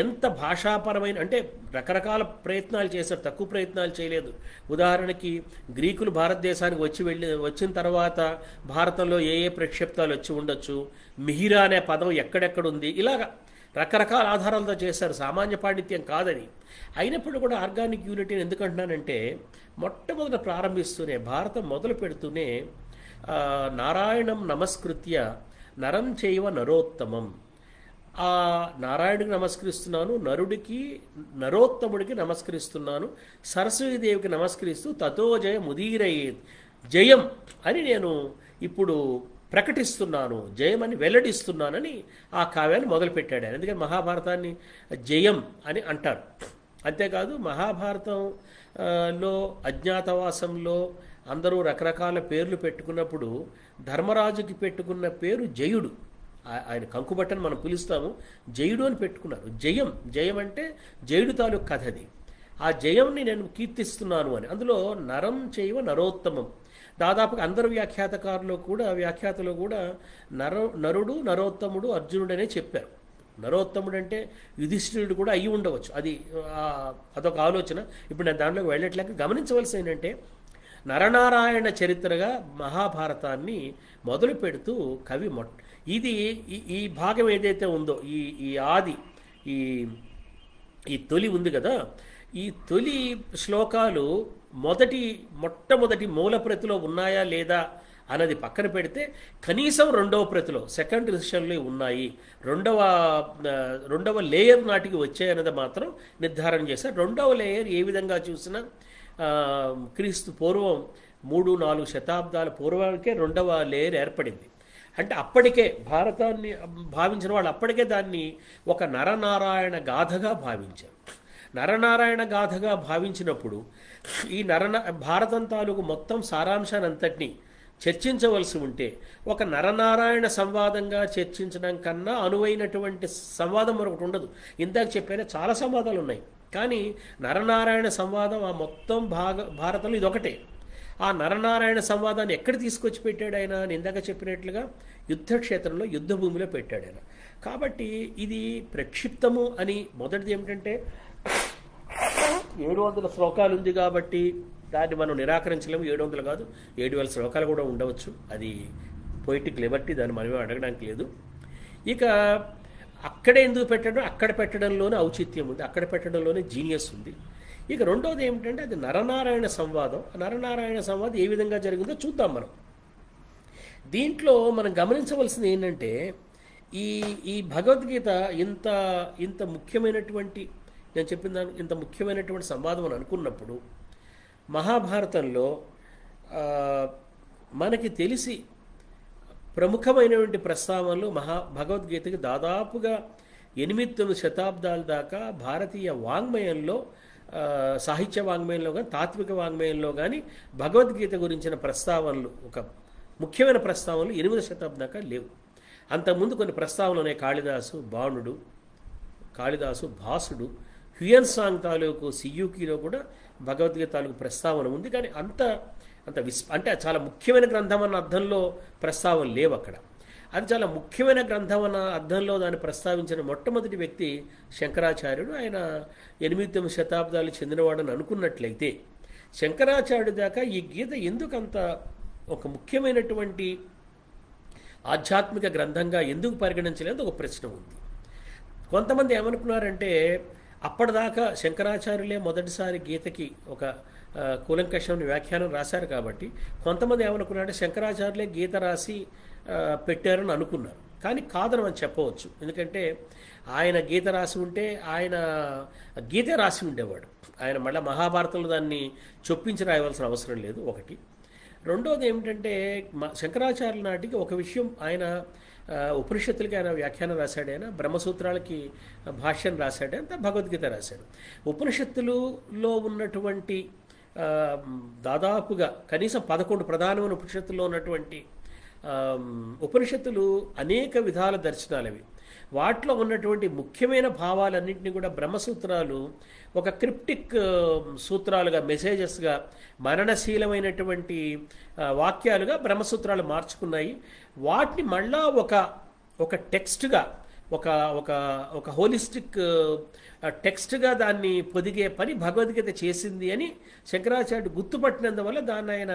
ఎంత భాషాపరమైన, అంటే రకరకాల ప్రయత్నాలు చేశారు, తక్కువ ప్రయత్నాలు చేయలేదు. ఉదాహరణకి గ్రీకులు భారతదేశానికి వచ్చిన తర్వాత భారతంలో ఏ ప్రక్షిప్తాలు వచ్చి ఉండొచ్చు, మిహిరా అనే పదం ఎక్కడెక్కడుంది, ఇలాగా రకరకాల ఆధారాలతో చేశారు. సామాన్య పాండిత్యం కాదని. అయినప్పుడు కూడా ఆర్గానిక్ యూనిటీని ఎందుకంటున్నానంటే మొట్టమొదట ప్రారంభిస్తూనే, భారతం మొదలు పెడుతూనే నారాయణం నమస్కృత్య నరం చైవ నరోత్తమం, ఆ నారాయణుడికి నమస్కరిస్తున్నాను, నరోత్తముడికి నమస్కరిస్తున్నాను, సరస్వతీదేవికి నమస్కరిస్తూ తతో జయ ముదీరయేత్, జయం అని నేను ఇప్పుడు ప్రకటిస్తున్నాను, జయమని వెల్లడిస్తున్నానని ఆ కావ్యాన్ని మొదలుపెట్టాడు ఆయన. ఎందుకంటే మహాభారతాన్ని జయం అని అంటారు. అంతేకాదు మహాభారతంలో అజ్ఞాతవాసంలో అందరూ రకరకాల పేర్లు పెట్టుకున్నప్పుడు ధర్మరాజుకి పెట్టుకున్న పేరు జయుడు. ఆయన కంకుబట్టని మనం పిలుస్తాము, జయుడు అని పెట్టుకున్నారు. జయం అంటే జయుడు తాలూకు కథ అది. ఆ జయంని నేను కీర్తిస్తున్నాను అని. అందులో నరం చైవ నరోత్తమం, దాదాపుగా అందరు వ్యాఖ్యాతలో కూడా నరుడు నరోత్తముడు అర్జునుడనే చెప్పారు. నరోత్తముడు అంటే యుధిష్ఠిరుడు కూడా అయ్యి ఉండవచ్చు, అదొక ఆలోచన. ఇప్పుడు నేను దాంట్లోకి వెళ్ళట్లేక గమనించవలసి ఏంటంటే నరనారాయణ చరిత్రగా మహాభారతాన్ని మొదలు పెడుతూ కవి ఇది ఈ భాగం ఏదైతే ఉందో, ఈ తొలి ఉంది కదా, ఈ తొలి శ్లోకాలు మొట్టమొదటి మూల ప్రతిలో ఉన్నాయా లేదా అన్నది పక్కన పెడితే కనీసం రెండవ ప్రతిలో, సెకండ్ ఎడిషన్లో ఉన్నాయి, రెండవ లేయర్ నాటికి వచ్చాయన్నది మాత్రం నిర్ధారణ చేశారు. రెండవ లేయర్ ఏ విధంగా చూసినా క్రీస్తు పూర్వం 3-4 శతాబ్దాల పూర్వానికే రెండవ లేయర్ ఏర్పడింది. అంటే అప్పటికే భారతాన్ని భావించిన వాళ్ళు అప్పటికే దాన్ని ఒక నరనారాయణ గాథగా భావించారు. నరనారాయణ గాథగా భావించినప్పుడు ఈ భారతం తాలూకు మొత్తం సారాంశాన్ని అంతటినీ చర్చించవలసి ఉంటే ఒక నరనారాయణ సంవాదంగా చర్చించడం కన్నా అనువైనటువంటి సంవాదం మరొకటి ఉండదు. ఇందాక చెప్పిన చాలా సంవాదాలు ఉన్నాయి, కానీ నరనారాయణ సంవాదం ఆ మొత్తం భారతంలో ఇదొకటే. ఆ నరనారాయణ సంవాదాన్ని ఎక్కడ తీసుకొచ్చి పెట్టాడు ఆయన? ఇందాక చెప్పినట్లుగా యుద్ధక్షేత్రంలో, యుద్ధ భూమిలో పెట్టాడు ఆయన. కాబట్టి ఇది ప్రక్షిప్తము అని మొదటిది ఏమిటంటే 700 శ్లోకాలు ఉంది కాబట్టి దాన్ని మనం నిరాకరించలేము. 700 కాదు, 7000 శ్లోకాలు కూడా ఉండవచ్చు. అది పొయిటిక్ లిబర్టీ, దాన్ని మనమే అడగడానికి లేదు. ఇక అక్కడే ఎందుకు పెట్టడం, అక్కడ పెట్టడంలోనే ఔచిత్యం ఉంది, అక్కడ పెట్టడంలోనే జీనియస్ ఉంది. ఇక రెండవది ఏమిటంటే అది నరనారాయణ సంవాదం. నరనారాయణ సంవాదం ఏ విధంగా జరిగిందో చూద్దాం మనం. దీంట్లో మనం గమనించవలసింది ఏంటంటే ఈ భగవద్గీత ఇంత ముఖ్యమైనటువంటి, నేను చెప్పిన దానికి ఇంత ముఖ్యమైనటువంటి సంవాదం అని అనుకున్నప్పుడు మహాభారతంలో మనకి తెలిసి ప్రముఖమైనటువంటి ప్రస్తావనలు భగవద్గీతకి దాదాపుగా 8-9 శతాబ్దాల దాకా భారతీయ వాంగ్మయంలో, సాహిత్య వాంగ్మయంలో కానీ తాత్విక వాంగ్మయంలో కానీ భగవద్గీత గురించిన ప్రస్తావనలు ఒక ముఖ్యమైన ప్రస్తావనలు 8వ శతాబ్దం దాకా లేవు. అంతకుముందు కొన్ని ప్రస్తావనలు ఉన్నాయి. కాళిదాసు, బాణుడు, కాళిదాసు, భాసుడు, హ్యుయన్ సాంగ్ తాలూకు సియూకిలో కూడా భగవద్గీత తాలూకు ప్రస్తావన ఉంది. కానీ అంత అంటే చాలా ముఖ్యమైన గ్రంథం అన్న అర్థంలో ప్రస్తావన లేవు అక్కడ. అది చాలా ముఖ్యమైన గ్రంథం అన్న అర్థంలో దాన్ని ప్రస్తావించిన మొట్టమొదటి వ్యక్తి శంకరాచార్యుడు. ఆయన 8-9 శతాబ్దాలు చెందినవాడని అనుకున్నట్లయితే శంకరాచార్యుడి దాకా ఈ గీత ఎందుకంత ఒక ముఖ్యమైనటువంటి ఆధ్యాత్మిక గ్రంథంగా ఎందుకు పరిగణించలేదు ఒక ప్రశ్న ఉంది. కొంతమంది ఏమనుకున్నారంటే అప్పటిదాకా శంకరాచార్యులే మొదటిసారి గీతకి ఒక కూలంకషమైన వ్యాఖ్యానం రాశారు కాబట్టి కొంతమంది ఏమనుకున్నారంటే శంకరాచార్యులే గీత రాసి పెట్టారని అనుకున్నారు. కానీ కాదని మనం చెప్పవచ్చు. ఎందుకంటే ఆయన గీత రాసి ఉంటే ఆయన గీతే రాసి ఉండేవాడు. ఆయన మళ్ళీ మహాభారతంలో దాన్ని చొప్పించి రాయవలసిన అవసరం లేదు ఒకటి. రెండోది ఏమిటంటే శంకరాచార్యుల నాటికి ఒక విషయం, ఆయన ఉపనిషత్తులకి ఆయన వ్యాఖ్యానం రాశాడు, ఆయన బ్రహ్మసూత్రాలకి భాష్యం రాశాడు, అంత భగవద్గీత రాశాడు. ఉపనిషత్తులలో ఉన్నటువంటి దాదాపుగా కనీసం 11 ప్రధానమైన ఉపనిషత్తుల్లో ఉన్నటువంటి ఉపనిషత్తులు అనేక విధాల దర్శనాలవి. వాటిలో ఉన్నటువంటి ముఖ్యమైన భావాలన్నింటినీ కూడా బ్రహ్మసూత్రాలు ఒక క్రిప్టిక్ సూత్రాలుగా, మెసేజెస్గా, మరణశీలమైనటువంటి వాక్యాలుగా బ్రహ్మసూత్రాలు మార్చుకున్నాయి. వాటిని మళ్ళా ఒక టెక్స్ట్గా, ఒక ఒక ఒక హోలిస్టిక్ టెక్స్ట్గా దాన్ని పొదిగే పని భగవద్గీత చేసింది అని శంకరాచార్యుడు గుర్తుపట్టినందువల్ల దాన్ని ఆయన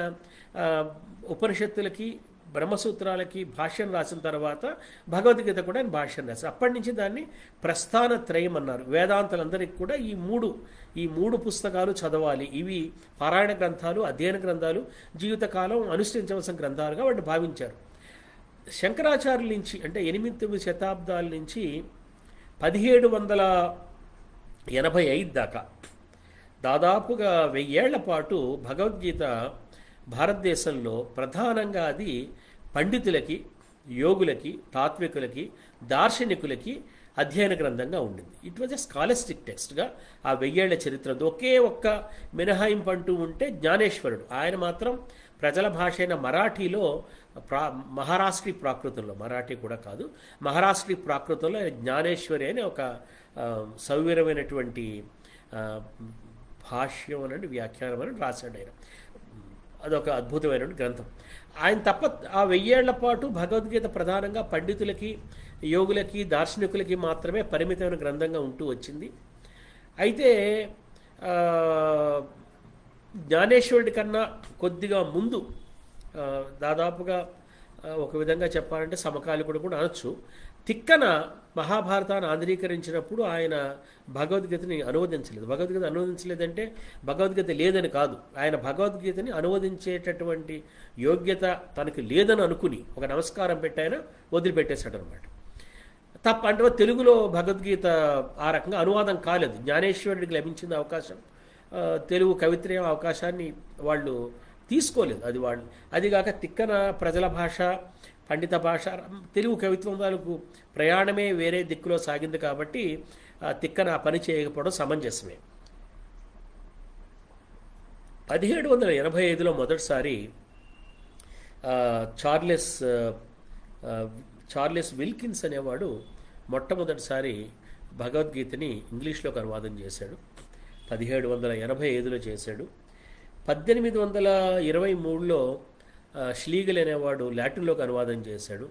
ఉపనిషత్తులకి, బ్రహ్మసూత్రాలకి భాష్యం రాసిన తర్వాత భగవద్గీత కూడా ఆయన భాష్యం రాశారు. అప్పటి నుంచి దాన్ని ప్రస్థాన త్రయం అన్నారు. వేదాంతులందరికీ కూడా ఈ మూడు పుస్తకాలు చదవాలి, ఇవి పారాయణ గ్రంథాలు, అధ్యయన గ్రంథాలు, జీవితకాలం అనుష్ఠించవలసిన గ్రంథాలుగా వాటిని భావించారు. శంకరాచార్యుల నుంచి అంటే 8-9 శతాబ్దాల నుంచి 1785 దాకా దాదాపుగా 1000 ఏళ్ల పాటు భగవద్గీత భారతదేశంలో ప్రధానంగా అది పండితులకి, యోగులకి, తాత్వికులకి, దార్శనికులకి అధ్యయన గ్రంథంగా ఉండింది. ఇట్ వాజ్ ఎ స్కాలస్టిక్ టెక్స్ట్గా ఆ 1000 ఏళ్ల చరిత్రలో ఒకే ఒక్క మినహాయింపు అంటూ ఉంటే జ్ఞానేశ్వరుడు. ఆయన మాత్రం ప్రజల భాష అయిన మరాఠీలో మహారాష్ట్రీ ప్రాకృతంలో, మరాఠీ కూడా కాదు, మహారాష్ట్రీ ప్రాకృతంలో జ్ఞానేశ్వరి అని ఒక సౌవీరమైనటువంటి భాష్యం అనండి, వ్యాఖ్యానం అని రాశాడు ఆయన. అదొక అద్భుతమైనటువంటి గ్రంథం. ఆయన తప్ప ఆ 1000 ఏళ్ల పాటు భగవద్గీత ప్రధానంగా పండితులకి, యోగులకి, దార్శనికులకి మాత్రమే పరిమితమైన గ్రంథంగా ఉంటూ వచ్చింది. అయితే జ్ఞానేశ్వరుడి కన్నా కొద్దిగా ముందు, దాదాపుగా ఒక విధంగా చెప్పాలంటే సమకాలికుడు కూడా అనొచ్చు, తిక్కన మహాభారతాన్ని ఆంధ్రీకరించినప్పుడు ఆయన భగవద్గీతని అనువదించలేదు. భగవద్గీత అనువదించలేదంటే భగవద్గీత లేదని కాదు, ఆయన భగవద్గీతని అనువదించేటటువంటి యోగ్యత తనకు లేదని అనుకుని ఒక నమస్కారం పెట్టి ఆయన వదిలిపెట్టేశాడు అనమాట. తప్ప అంటే తెలుగులో భగవద్గీత ఆ రకంగా అనువాదం కాలేదు. జ్ఞానేశ్వరుడికి లభించిన అవకాశం, తెలుగు కవిత్రయం అవకాశాన్ని వాళ్ళు తీసుకోలేదు. అదిగాక తిక్కన ప్రజల భాష, పండిత భాష, తెలుగు కవిత్వాలకు ప్రయాణమే వేరే దిక్కులో సాగింది కాబట్టి తిక్కన ఆ పని చేయకపోవడం సమంజసమే. 1785లో మొదటిసారి చార్లెస్ విల్కిన్స్ అనేవాడు మొట్టమొదటిసారి భగవద్గీతని ఇంగ్లీష్లోకి అనువాదం చేశాడు. 1785లో చేశాడు. 1823లో ష్లీగల్ అనేవాడు లాటిన్లోకి అనువాదం చేశాడు.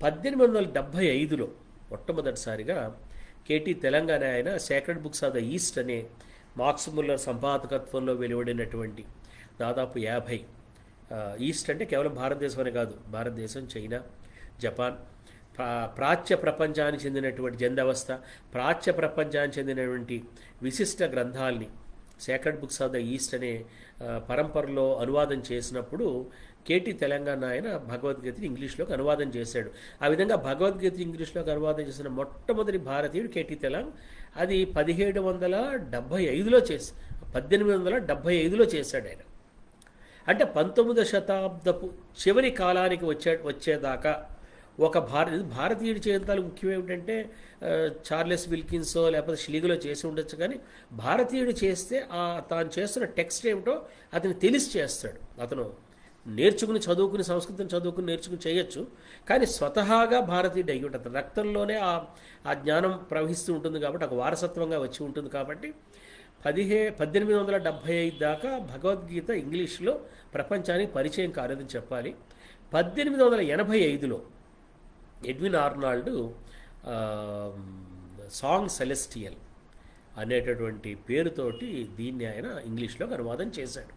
1875లో మొట్టమొదటిసారిగా కేటీ తెలంగాణ ఆయన sacred books of the East అనే మార్క్స్ ముల్లర్ సంపాదకత్వంలో వెలువడినటువంటి దాదాపు 50 ఈస్ట్ అంటే కేవలం భారతదేశం అనే కాదు, భారతదేశం, చైనా, జపాన్, ప్రాచ్య ప్రపంచానికి చెందినటువంటి జందవస్థ, ప్రాచ్య ప్రపంచానికి చెందినటువంటి విశిష్ట గ్రంథాలని sacred books of the East అనే పరంపరలో అనువాదం చేసినప్పుడు కేటీ తెలంగాణ ఆయన భగవద్గీతని ఇంగ్లీష్లోకి అనువాదం చేశాడు. ఆ విధంగా భగవద్గీత ఇంగ్లీష్లోకి అనువాదం చేసిన మొట్టమొదటి భారతీయుడు కేటీ తెలంగాణ. అది 1875లో చేశాడు ఆయన. అంటే 19వ శతాబ్దపు చివరి కాలానికి వచ్చేదాకా ఒక భారతీయుడి చేతాలు ముఖ్యం ఏమిటంటే చార్లెస్ విల్కిన్సో లేకపోతే ష్లీగలో చేసి ఉండొచ్చు, కానీ భారతీయుడు చేస్తే తాను చేస్తున్న టెక్స్ట్ ఏమిటో అతను తెలిసి చేస్తాడు. అతను నేర్చుకుని చదువుకుని సంస్కృతం చదువుకుని నేర్చుకుని చేయొచ్చు. కానీ స్వతహాగా భారతీయుడు అయి ఉంటుంది, రక్తంలోనే ఆ జ్ఞానం ప్రవహిస్తూ ఉంటుంది కాబట్టి, ఒక వారసత్వంగా వచ్చి ఉంటుంది కాబట్టి 1875 దాకా భగవద్గీత ఇంగ్లీష్లో ప్రపంచానికి పరిచయం కాలేదని చెప్పాలి. 1885లో ఎడ్విన్ ఆర్నాల్డ్ సాంగ్ సెలెస్టియల్ అనేటటువంటి పేరుతోటి దీన్ని ఆయన ఇంగ్లీష్లోకి అనువాదం చేశాడు.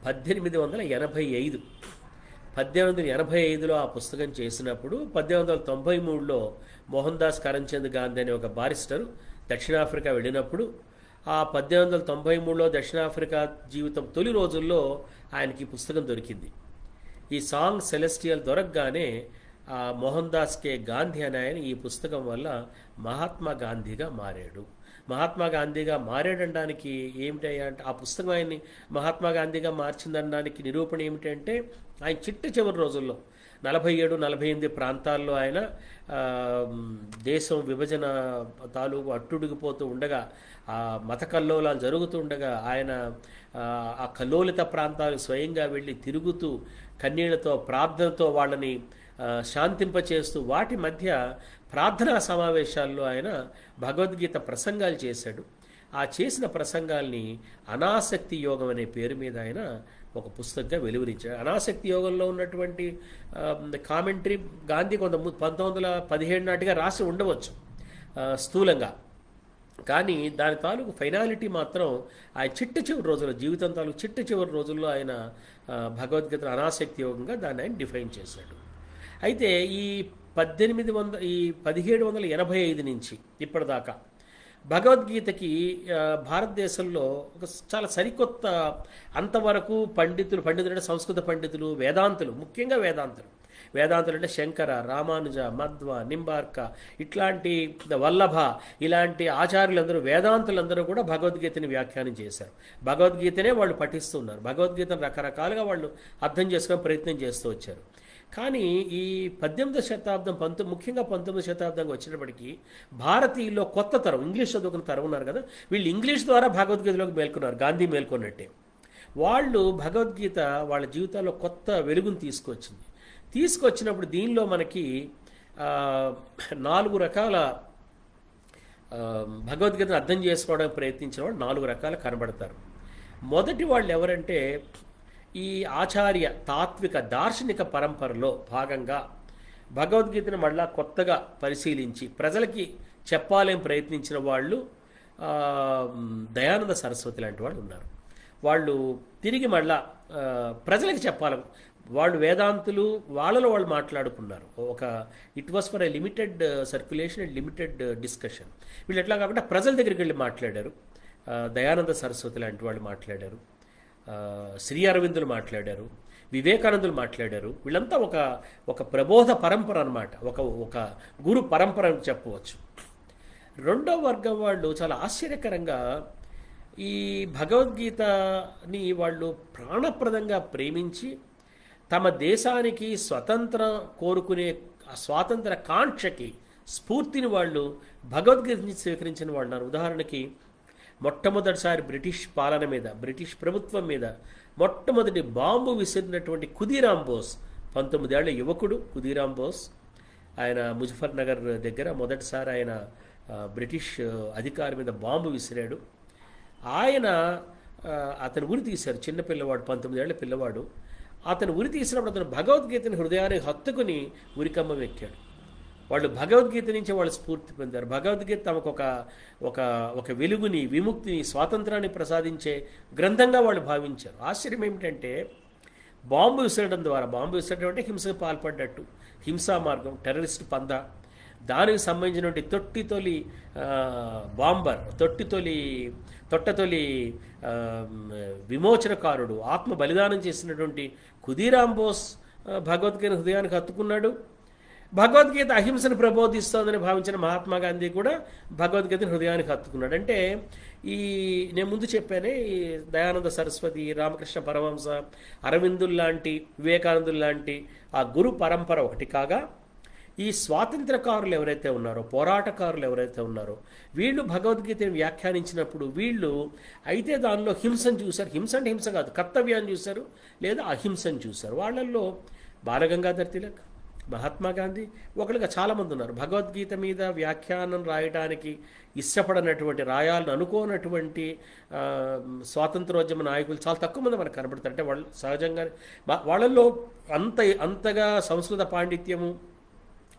1885లో ఆ పుస్తకం చేసినప్పుడు 1893లో మోహన్ దాస్ కరంచంద్ గాంధీ అనే ఒక బారిస్టర్ దక్షిణాఫ్రికా వెళ్ళినప్పుడు, ఆ 1893లో దక్షిణాఫ్రికా జీవితం తొలి రోజుల్లో ఆయనకి ఈ పుస్తకం దొరికింది. ఈ సాంగ్ సెలెస్టియల్ దొరకగానే మోహన్ దాస్ కే గాంధీ అనే ఆయన ఈ పుస్తకం వల్ల మహాత్మా గాంధీగా మారాడు. మహాత్మా గాంధీగా మారాడనడానికి ఏమిటయ్యా అంటే, ఆ పుస్తకం ఆయన్ని మహాత్మా గాంధీగా మార్చిందనడానికి నిరూపణ ఏమిటంటే, ఆయన చిట్ట రోజుల్లో 47-48 ప్రాంతాల్లో ఆయన దేశం విభజన తాలూకు అట్టుడిగిపోతూ ఉండగా, ఆ మత కల్లోలాలు జరుగుతూ ఉండగా ఆయన ఆ కల్లోలిత ప్రాంతాలు స్వయంగా వెళ్ళి తిరుగుతూ కన్నీళ్లతో ప్రార్థనతో వాళ్ళని శాంతింపచేస్తూ వాటి మధ్య ప్రార్థనా సమావేశాల్లో ఆయన భగవద్గీత ప్రసంగాలు చేశాడు. ఆ చేసిన ప్రసంగాల్ని అనాసక్తి యోగం అనే పేరు మీద ఆయన ఒక పుస్తకంగా వెలువరించాడు. అనాసక్తి యోగంలో ఉన్నటువంటి కామెంటరీ గాంధీ 1917 నాటిగా రాసి ఉండవచ్చు స్థూలంగా, కానీ దాని తాలూకు ఫైనాలిటీ మాత్రం ఆయన చివరి రోజుల్లో, జీవితం తాలూకు చివరి రోజుల్లో ఆయన భగవద్గీత అనాసక్తి యోగంగా దాన్ని ఆయన డిఫైన్ చేశాడు. అయితే ఈ 1785 నుంచి ఇప్పటిదాకా భగవద్గీతకి భారతదేశంలో ఒక చాలా సరికొత్త, అంతవరకు పండితులు అంటే సంస్కృత పండితులు, వేదాంతులు, ముఖ్యంగా వేదాంతులు అంటే శంకర, రామానుజ, మధ్వ, నింబార్క, ఇట్లాంటి వల్లభ, ఇలాంటి ఆచార్యులందరూ, వేదాంతులందరూ కూడా భగవద్గీతని వ్యాఖ్యానం చేశారు. భగవద్గీతనే వాళ్ళు పఠిస్తున్నారు. భగవద్గీతను రకరకాలుగా వాళ్ళు అర్థం చేసుకునే ప్రయత్నం చేస్తూ వచ్చారు. కానీ ఈ 18వ శతాబ్దం ముఖ్యంగా 19వ శతాబ్దంగా వచ్చేటప్పటికి భారతీయుల్లో కొత్త తరం, ఇంగ్లీష్ చదువుకున్న తరం ఉన్నారు కదా, వీళ్ళు ఇంగ్లీష్ ద్వారా భగవద్గీతలోకి మేల్కొన్నారు. గాంధీ మేల్కొన్నట్టే వాళ్ళు భగవద్గీత వాళ్ళ జీవితాల్లో కొత్త వెలుగును తీసుకొచ్చినప్పుడు దీనిలో మనకి 4 రకాల భగవద్గీతను అర్థం చేసుకోవడానికి ప్రయత్నించిన వాళ్ళు 4 రకాలు కనబడతారు. మొదటి వాళ్ళు ఎవరంటే, ఈ ఆచార్య తాత్విక దార్శనిక పరంపరలో భాగంగా భగవద్గీతను మళ్ళా కొత్తగా పరిశీలించి ప్రజలకి చెప్పాలని ప్రయత్నించిన వాళ్ళు దయానంద సరస్వతి లాంటి వాళ్ళు ఉన్నారు. వాళ్ళు తిరిగి మళ్ళా ప్రజలకి చెప్పాలి. వాళ్ళు వేదాంతులు, వాళ్ళలో వాళ్ళు మాట్లాడుకున్నారు. It was for a limited circulation and limited discussion. వీళ్ళు ఎట్లా కాకుండా ప్రజల దగ్గరికి వెళ్ళి మాట్లాడారు. దయానంద సరస్వతి లాంటి వాళ్ళు మాట్లాడారు, శ్రీ అరవిందులు మాట్లాడారు, వివేకానందులు మాట్లాడారు. వీళ్ళంతా ఒక ప్రబోధ పరంపర అన్నమాట, ఒక గురు పరంపర అని చెప్పవచ్చు. రెండో వర్గం వాళ్ళు చాలా ఆశ్చర్యకరంగా ఈ భగవద్గీతని వాళ్ళు ప్రాణప్రదంగా ప్రేమించి తమ దేశానికి స్వతంత్రం కోరుకునే స్వాతంత్ర కాంక్షకి స్ఫూర్తిని వాళ్ళు భగవద్గీతని స్వీకరించిన వాళ్ళు ఉన్నారు. ఉదాహరణకి మొట్టమొదటిసారి బ్రిటిష్ ప్రభుత్వం మీద మొట్టమొదటి బాంబు విసిరినటువంటి ఖుదీరామ్ బోస్, 19 ఏళ్ల యువకుడు ఖుదీరామ్ బోస్, ఆయన ముజఫర్ నగర్ దగ్గర మొదటిసారి ఆయన బ్రిటిష్ అధికారి మీద బాంబు విసిరాడు. అతను ఉరి తీశారు, చిన్న పిల్లవాడు, 19 ఏళ్ల పిల్లవాడు. అతను ఉరి తీసినప్పుడు అతను భగవద్గీతని హృదయానికి హత్తుకుని ఉరికమ్మం ఎక్కాడు. వాళ్ళు భగవద్గీత నుంచి వాళ్ళు స్ఫూర్తి పొందారు. భగవద్గీత తమకు ఒక వెలుగుని, విముక్తిని, స్వాతంత్రాన్ని ప్రసాదించే గ్రంథంగా వాళ్ళు భావించారు. ఆశ్చర్యం ఏమిటంటే, బాంబు విసరడం అంటే హింసకు పాల్పడ్డట్టు, హింసా మార్గం, టెర్రరిస్ట్ పంద, దానికి సంబంధించినటువంటి తొట్టతొలి విమోచనకారుడు, ఆత్మ బలిదానం చేసినటువంటి ఖుదీరామ్ బోస్ భగవద్గీత హృదయానికి హత్తుకున్నాడు. భగవద్గీత అహింసను ప్రబోధిస్తోందని భావించిన మహాత్మా గాంధీ కూడా భగవద్గీతను హృదయానికి హత్తుకున్నాడు. అంటే నేను ముందు చెప్పానే, ఈ దయానంద సరస్వతి, రామకృష్ణ పరమహంస, అరవిందుల్లాంటి, వివేకానందుల్లాంటి ఆ గురు పరంపర ఒకటి కాగా, ఈ స్వాతంత్రకారులు ఎవరైతే ఉన్నారో, పోరాటకారులు ఎవరైతే ఉన్నారో, వీళ్ళు భగవద్గీతను వ్యాఖ్యానించినప్పుడు వీళ్ళు అయితే దానిలో హింసను చూశారు. హింస అంటే హింస కాదు, కర్తవ్యాన్ని చూశారు లేదా అహింసను చూశారు. వాళ్ళల్లో బాలగంగాధర్ తిలక్, మహాత్మా గాంధీ ఒకళ్ళుగా చాలామంది ఉన్నారు. భగవద్గీత మీద వ్యాఖ్యానం రాయడానికి ఇష్టపడనటువంటి, రాయాలని అనుకోనటువంటి స్వాతంత్రోద్యమ నాయకులు చాలా తక్కువ మంది మనకు కనబడతారు. అంటే వాళ్ళు సహజంగానే వాళ్ళల్లో అంతగా సంస్కృత పాండిత్యము,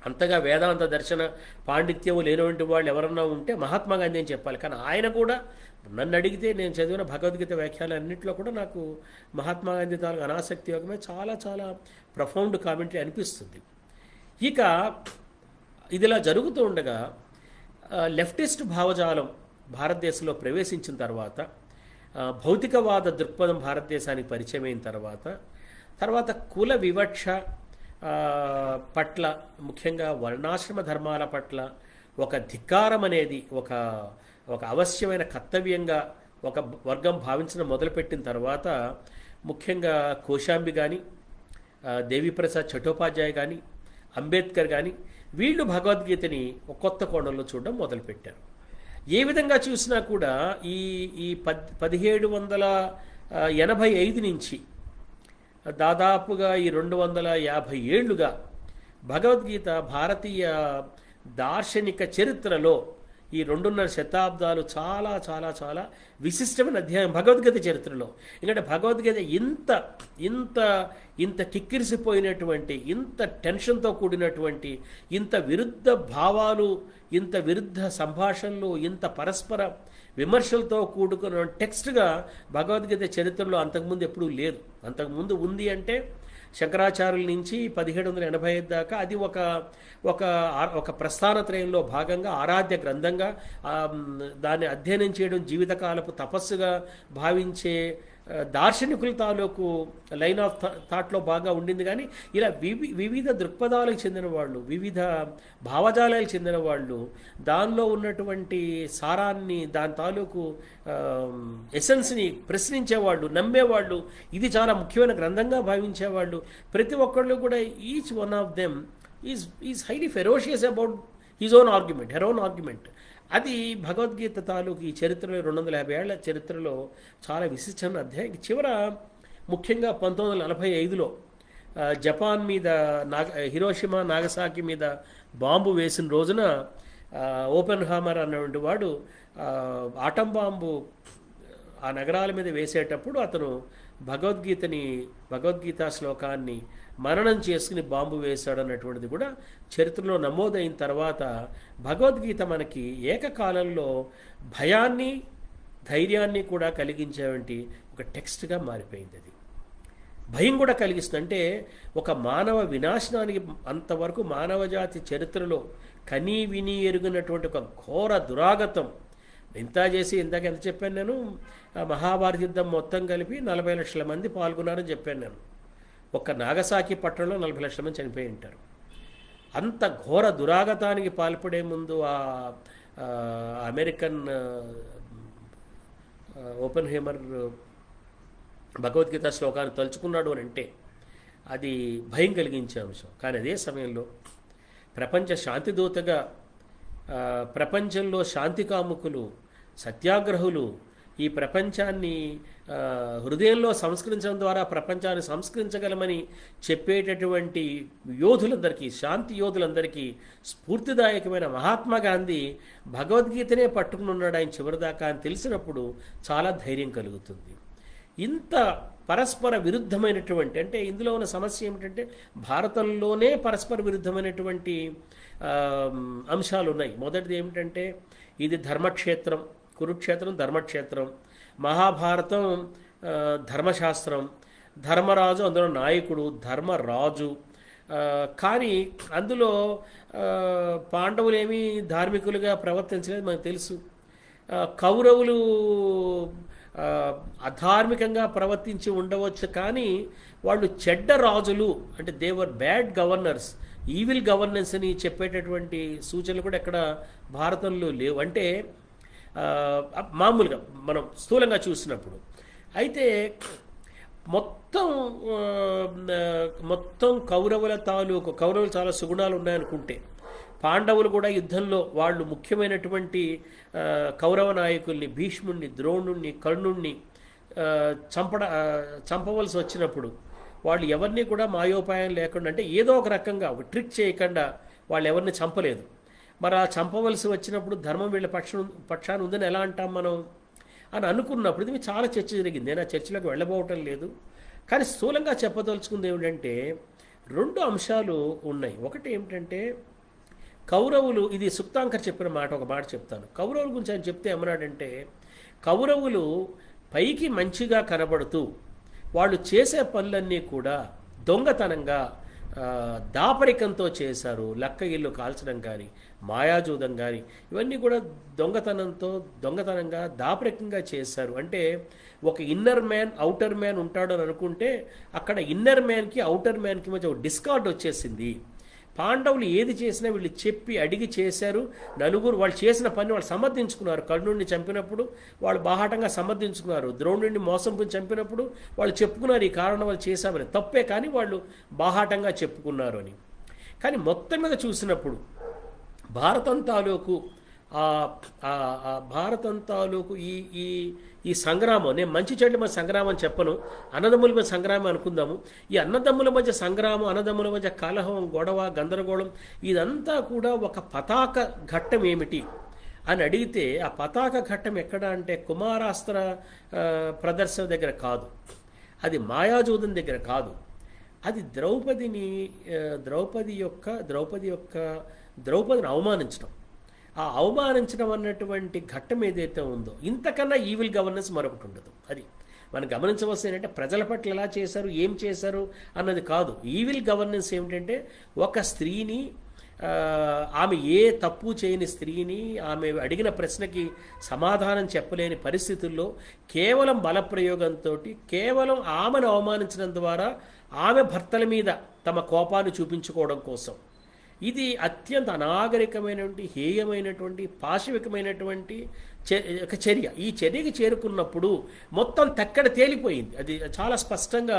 అంతగా వేదాంత దర్శన పాండిత్యము లేనటువంటి వాళ్ళు ఎవరన్నా ఉంటే మహాత్మా గాంధీ అని చెప్పాలి. కానీ ఆయన కూడా నన్ను అడిగితే నేను చదివిన భగవద్గీత వ్యాఖ్యానాలు అన్నింటిలో కూడా నాకు మహాత్మా గాంధీ తాలూకు అనాసక్తి యోగమే చాలా చాలా ప్రొఫౌండ్ కామెంటరీ అనిపిస్తుంది. ఇక ఇదిలా జరుగుతూ ఉండగా లెఫ్టిస్ట్ భావజాలం భారతదేశంలో ప్రవేశించిన తర్వాత, భౌతికవాద దృక్పథం భారతదేశానికి పరిచయం అయిన తర్వాత కుల వివక్ష పట్ల, ముఖ్యంగా వర్ణాశ్రమ ధర్మాల పట్ల ఒక ధిక్కారం అనేది ఒక అవశ్యమైన కర్తవ్యంగా ఒక వర్గం భావించడం మొదలుపెట్టిన తర్వాత, ముఖ్యంగా కోశాంబి కానీ, దేవిప్రసాద్ చట్టోపాధ్యాయ కానీ, అంబేద్కర్ కానీ వీళ్ళు భగవద్గీతని ఒక కొత్త కోణంలో చూడడం మొదలుపెట్టారు. ఏ విధంగా చూసినా కూడా ఈ 1785 నుంచి దాదాపుగా ఈ 250 ఏళ్లుగా భగవద్గీత భారతీయ దార్శనిక చరిత్రలో ఈ 2.5 శతాబ్దాలు చాలా చాలా చాలా విశిష్టమైన అధ్యాయం భగవద్గీత చరిత్రలో. ఎందుకంటే భగవద్గీత ఇంత కిక్కిరిసిపోయినటువంటి, ఇంత టెన్షన్తో కూడినటువంటి, ఇంత విరుద్ధ భావాలు, ఇంత విరుద్ధ సంభాషణలు, ఇంత పరస్పర విమర్శలతో కూడుకున్న టెక్స్ట్గా భగవద్గీత చరిత్రలో అంతకుముందు ఎప్పుడూ లేదు. అంతకుముందు ఉంది అంటే శంకరాచార్యుల నుంచి 1785 దాకా అది ఒక ప్రస్థానత్రయంలో భాగంగా ఆరాధ్య గ్రంథంగా, దాన్ని అధ్యయనం చేయడం జీవితకాలపు తపస్సుగా భావించే దార్శనికుల తాలూకు లైన్ ఆఫ్ థాట్లో బాగా ఉండింది. కానీ ఇలా వివిధ దృక్పథాలకు చెందిన వాళ్ళు, వివిధ భావజాలకు చెందిన వాళ్ళు దానిలో ఉన్నటువంటి సారాన్ని, దాని తాలూకు ఎసెన్స్ని ప్రశ్నించేవాళ్ళు, నమ్మేవాళ్ళు, ఇది చాలా ముఖ్యమైన గ్రంథంగా భావించేవాళ్ళు. ప్రతి ఒక్కళ్ళు కూడా each one of them is highly ferocious about his own argument, her own argument. అది భగవద్గీత తాలూకు ఈ చరిత్రలో 250 ఏళ్ల చరిత్రలో చాలా విశిష్టమైన అధ్యాయం. చివర ముఖ్యంగా 1945లో జపాన్ మీద హిరోషిమా నాగసాకి మీద బాంబు వేసిన రోజున ఓపెన్ హామర్ అన్నటువంటి వాడు ఆటం బాంబు ఆ నగరాల మీద వేసేటప్పుడు అతను భగవద్గీతా శ్లోకాన్ని మననం చేసుకుని బాంబు వేశాడు అన్నటువంటిది కూడా చరిత్రలో నమోదైన తర్వాత భగవద్గీత మనకి ఏకకాలంలో భయాన్ని, ధైర్యాన్ని కూడా కలిగించేటువంటి ఒక టెక్స్ట్గా మారిపోయింది. అది భయం కూడా కలిగిస్తుంది. అంటే ఒక మానవ వినాశనానికి, అంతవరకు మానవజాతి చరిత్రలో కనీ విని ఎరుగినటువంటి ఒక ఘోర దురాగతం ఇంత చెప్పాను నేను, మహాభారత యుద్ధం మొత్తం కలిపి 40 లక్షల మంది పాల్గొన్నారని చెప్పాను నేను. ఒక్క నాగసాకి పట్టణంలో 40 లక్షల మంది చనిపోయి ఉంటారు. అంత ఘోర దురాగతానికి పాల్పడే ముందు ఆ అమెరికన్ ఓపెన్ హేమర్ భగవద్గీత శ్లోకాన్ని తలుచుకున్నాడు అని అంటే అది భయం కలిగించే అంశం. కానీ అదే సమయంలో ప్రపంచ శాంతిదూతగా, ప్రపంచంలో శాంతి కాముకులు, సత్యాగ్రహులు ఈ ప్రపంచాన్ని హృదయంలో సంస్కరించడం ద్వారా ప్రపంచాన్ని సంస్కరించగలమని చెప్పేటటువంటి యోధులందరికీ, శాంతి యోధులందరికీ స్ఫూర్తిదాయకమైన మహాత్మా గాంధీ భగవద్గీతనే పట్టుకుని ఉన్నాడు ఆయన చివరిదాకా అని తెలిసినప్పుడు చాలా ధైర్యం కలుగుతుంది. ఇంత పరస్పర విరుద్ధమైనటువంటి, అంటే ఇందులో ఉన్న సమస్య ఏమిటంటే భారతంలోనే పరస్పర విరుద్ధమైనటువంటి అంశాలు ఉన్నాయి. మొదటిది ఏమిటంటే ఇది ధర్మక్షేత్రం, కురుక్షేత్రం ధర్మక్షేత్రం, మహాభారతం ధర్మశాస్త్రం, ధర్మరాజు అందులో నాయకుడు, ధర్మరాజు. కానీ అందులో పాండవులేమీ ధార్మికులుగా ప్రవర్తించలేదు మనకు తెలుసు. కౌరవులు అధార్మికంగా ప్రవర్తించి ఉండవచ్చు, కానీ వాళ్ళు చెడ్డ రాజులు, అంటే దేవర్ బ్యాడ్ గవర్నర్స్, ఈవిల్ గవర్నెన్స్ అని చెప్పేటటువంటి సూచనలు కూడా ఎక్కడ భారతంలో లేవు. అంటే మామూలుగా మనం స్థూలంగా చూసినప్పుడు. అయితే మొత్తం ఆ, ఆ, మొత్తం కౌరవులు చాలా సుగుణాలు ఉన్నాయనుకుంటే పాండవులు కూడా యుద్ధంలో వాళ్ళు ముఖ్యమైనటువంటి కౌరవ నాయకుల్ని భీష్ముణ్ణి, ద్రోణుణ్ణి, కర్ణుణ్ణి ఆ, చంపవలసి వచ్చినప్పుడు వాళ్ళు ఎవరిని కూడా మాయోపాయం లేకుండా, అంటే ఏదో ఒక రకంగా ఒక ట్రిక్ చేయకుండా వాళ్ళు ఎవరిని చంపలేదు. మరి ఆ చంపవలసి వచ్చినప్పుడు ధర్మం వీళ్ళ పక్షాన ఉందని ఎలా అంటాం మనం అని అనుకున్నప్పుడు ఇది చాలా చర్చ జరిగింది. నేను ఆ చర్చలోకి వెళ్ళబోవటం లేదు, కానీ స్థూలంగా చెప్పదలుచుకుంది ఏమిటంటే 2 అంశాలు ఉన్నాయి. ఒకటి ఏమిటంటే కౌరవులు, ఇది సుక్తాంకర్ చెప్పిన మాట, ఒక మాట చెప్తాను. కౌరవుల గురించి ఆయన చెప్తే ఏమన్నాడంటే, కౌరవులు పైకి మంచిగా కనబడుతూ వాళ్ళు చేసే పనులన్నీ కూడా దొంగతనంగా దాపరికంతో చేశారు. లక్క ఇల్లు కాల్చడం కానీ, మాయాజూదం కానీ, ఇవన్నీ కూడా దొంగతనంగా దాపరికంగా చేశారు. అంటే ఒక ఇన్నర్ మ్యాన్ అవుటర్ మ్యాన్ ఉంటాడు అని అనుకుంటే అక్కడ ఇన్నర్ మ్యాన్కి అవుటర్ మ్యాన్కి మధ్య ఒక డిస్కార్డ్ వచ్చేసింది. పాండవులు ఏది చేసినా వీళ్ళు చెప్పి అడిగి చేశారు. నలుగురు వాళ్ళు చేసిన పని వాళ్ళు సమర్థించుకున్నారు. కర్ణుడిని చంపినప్పుడు వాళ్ళు బాహాటంగా సమర్థించుకున్నారు. ద్రోణుడిని మోసం చంపినప్పుడు వాళ్ళు చెప్పుకున్నారు ఈ కారణం వాళ్ళు చేశామని. తప్పే కానీ వాళ్ళు బాహాటంగా చెప్పుకున్నారు అని. కానీ మొత్తం మీద చూసినప్పుడు భారతం తాలూకు ఈ ఈ ఈ సంగ్రామం, నేను మంచి చెడ్ల మధ్య సంగ్రామం చెప్పను, అన్నదమ్ముల మధ్య సంగ్రామం అనుకుందాము. ఈ అన్నదమ్ముల మధ్య సంగ్రామం, అన్నదమ్ముల మధ్య కలహం, గొడవ, గందరగోళం, ఇదంతా కూడా ఒక పతాక ఘట్టం ఏమిటి అని అడిగితే ఆ పతాక ఘట్టం ఎక్కడ అంటే కుమారాస్త్ర ప్రదర్శన దగ్గర కాదు, అది మాయాజూదం దగ్గర కాదు, అది ద్రౌపదిని అవమానించడం. ఆ అవమానించడం అన్నటువంటి ఘట్టం ఏదైతే ఉందో, ఇంతకన్నా ఈవిల్ గవర్నెన్స్ మరొకటి ఉండదు. అది మనం గమనించవలసింది ఏంటంటే ప్రజల పట్ల ఎలా చేశారు, ఏం చేశారు అన్నది కాదు. ఈవిల్ గవర్నెన్స్ ఏమిటంటే ఒక స్త్రీని, ఆమె ఏ తప్పు చేయని స్త్రీని, ఆమె అడిగిన ప్రశ్నకి సమాధానం చెప్పలేని పరిస్థితుల్లో కేవలం బలప్రయోగంతో, కేవలం ఆమెను అవమానించడం ద్వారా ఆమె భర్తల మీద తమ కోపాన్ని చూపించుకోవడం కోసం, ఇది అత్యంత అనాగరికమైనటువంటి, హేయమైనటువంటి, పాశవికమైనటువంటి ఒక చర్య. ఈ చర్యకి చేరుకున్నప్పుడు మొత్తం తక్కడ తేలిపోయింది. అది చాలా స్పష్టంగా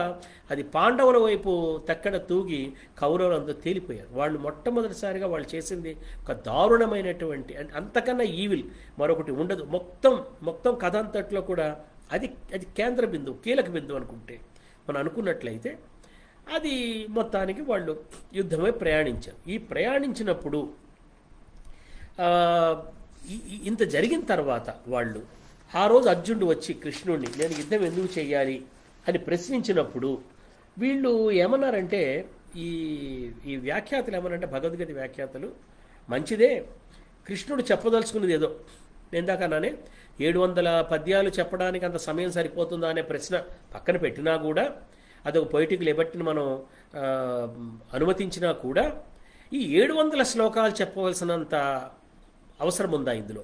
అది పాండవుల వైపు తక్కడ తూగి కౌరవులంతా తేలిపోయారు. వాళ్ళు మొట్టమొదటిసారిగా వాళ్ళు చేసింది ఒక దారుణమైనటువంటి, అంతకన్నా ఈవిల్ మరొకటి ఉండదు. మొత్తం కథ అంతట్లో కూడా అది కేంద్ర బిందువు, కీలక బిందువు అనుకుంటే మనం అనుకున్నట్లయితే అది మొత్తానికి వాళ్ళు యుద్ధమై ప్రయాణించారు. ఈ ప్రయాణించినప్పుడు ఇంత జరిగిన తర్వాత వాళ్ళు ఆ రోజు అర్జునుడు వచ్చి కృష్ణుడిని నేను యుద్ధం ఎందుకు చేయాలి అని ప్రశ్నించినప్పుడు వీళ్ళు ఏమన్నారంటే, ఈ వ్యాఖ్యాతలు ఏమన్నారంటే, భగవద్గీత వ్యాఖ్యాతలు, మంచిదే కృష్ణుడు చెప్పదలుచుకున్నది ఏదో, నేను దాకన్నానే 700 పద్యాలు చెప్పడానికి అంత సమయం సరిపోతుందా అనే ప్రశ్న పక్కన పెట్టినా కూడా, అదొక పొయిటిక్ లిబర్టీని మనం అనుమతించినా కూడా, ఈ 700 శ్లోకాలు చెప్పవలసినంత అవసరం ఉందా ఇందులో?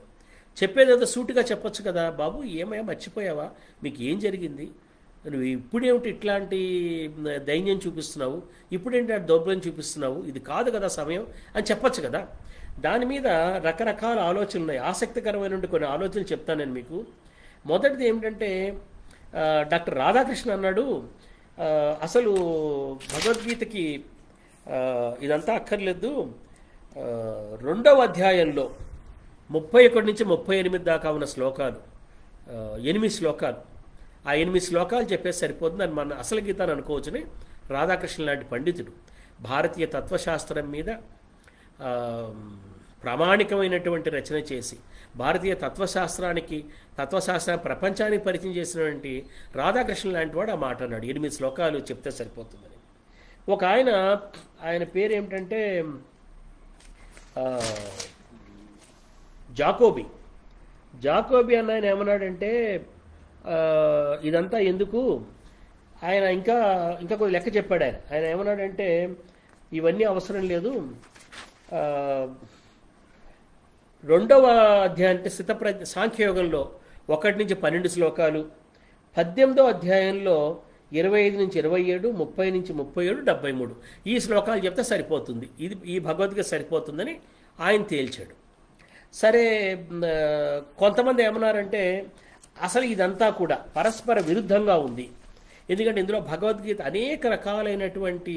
చెప్పేదేదో సూటిగా చెప్పొచ్చు కదా. బాబు ఏమయ్యా మర్చిపోయావా, మీకు ఏం జరిగింది, నువ్వు ఇప్పుడేమిటి ఇట్లాంటి దైన్యం చూపిస్తున్నావు, ఇప్పుడేంటి దౌర్బల్యం చూపిస్తున్నావు, ఇది కాదు కదా సమయం అని చెప్పచ్చు కదా. దాని మీద రకరకాల ఆలోచనలు ఉన్నాయి. ఆసక్తికరమైన కొన్ని ఆలోచనలు చెప్తాను నేను మీకు. మొదటిది ఏమిటంటే, డాక్టర్ రాధాకృష్ణ అన్నాడు, అసలు భగవద్గీతకి ఇదంతా అక్కర్లేదు, 2వ అధ్యాయంలో 31 నుంచి 38 దాకా ఉన్న శ్లోకాలు, 8 శ్లోకాలు, ఆ 8 శ్లోకాలు చెప్పేసి సరిపోతుంది అని మన అసలు గీతాన్ని అనుకోవచ్చని రాధాకృష్ణ లాంటి పండితుడు భారతీయ తత్వశాస్త్రం మీద ప్రామాణికమైనటువంటి రచన చేసి భారతీయ తత్వశాస్త్ర ప్రపంచానికి పరిచయం చేసినటువంటి రాధాకృష్ణ లాంటి వాడు ఆ మాట అన్నాడు, 8 శ్లోకాలు చెప్తే సరిపోతుందని. ఒక ఆయన పేరు ఏమిటంటే జాకోబీ అన్న ఆయన ఏమన్నాడంటే, ఇదంతా ఎందుకు, ఆయన ఇంకా కొద్ది లెక్క చెప్పాడు. ఆయన ఏమన్నాడంటే, ఇవన్నీ అవసరం లేదు, 2వ అధ్యాయం అంటే స్థితప్రజ్ఞ సాంఖ్యయోగంలో 1 నుంచి 12 శ్లోకాలు, 18వ అధ్యాయంలో 25 నుంచి 27, 30 నుంచి 37, 73 ఈ శ్లోకాలు చెప్తే సరిపోతుంది, ఈ భగవద్గీత సరిపోతుందని ఆయన తేల్చాడు. సరే, కొంతమంది ఏమన్నారంటే అసలు ఇదంతా కూడా పరస్పర విరుద్ధంగా ఉంది, ఎందుకంటే ఇందులో భగవద్గీత అనేక రకాలైనటువంటి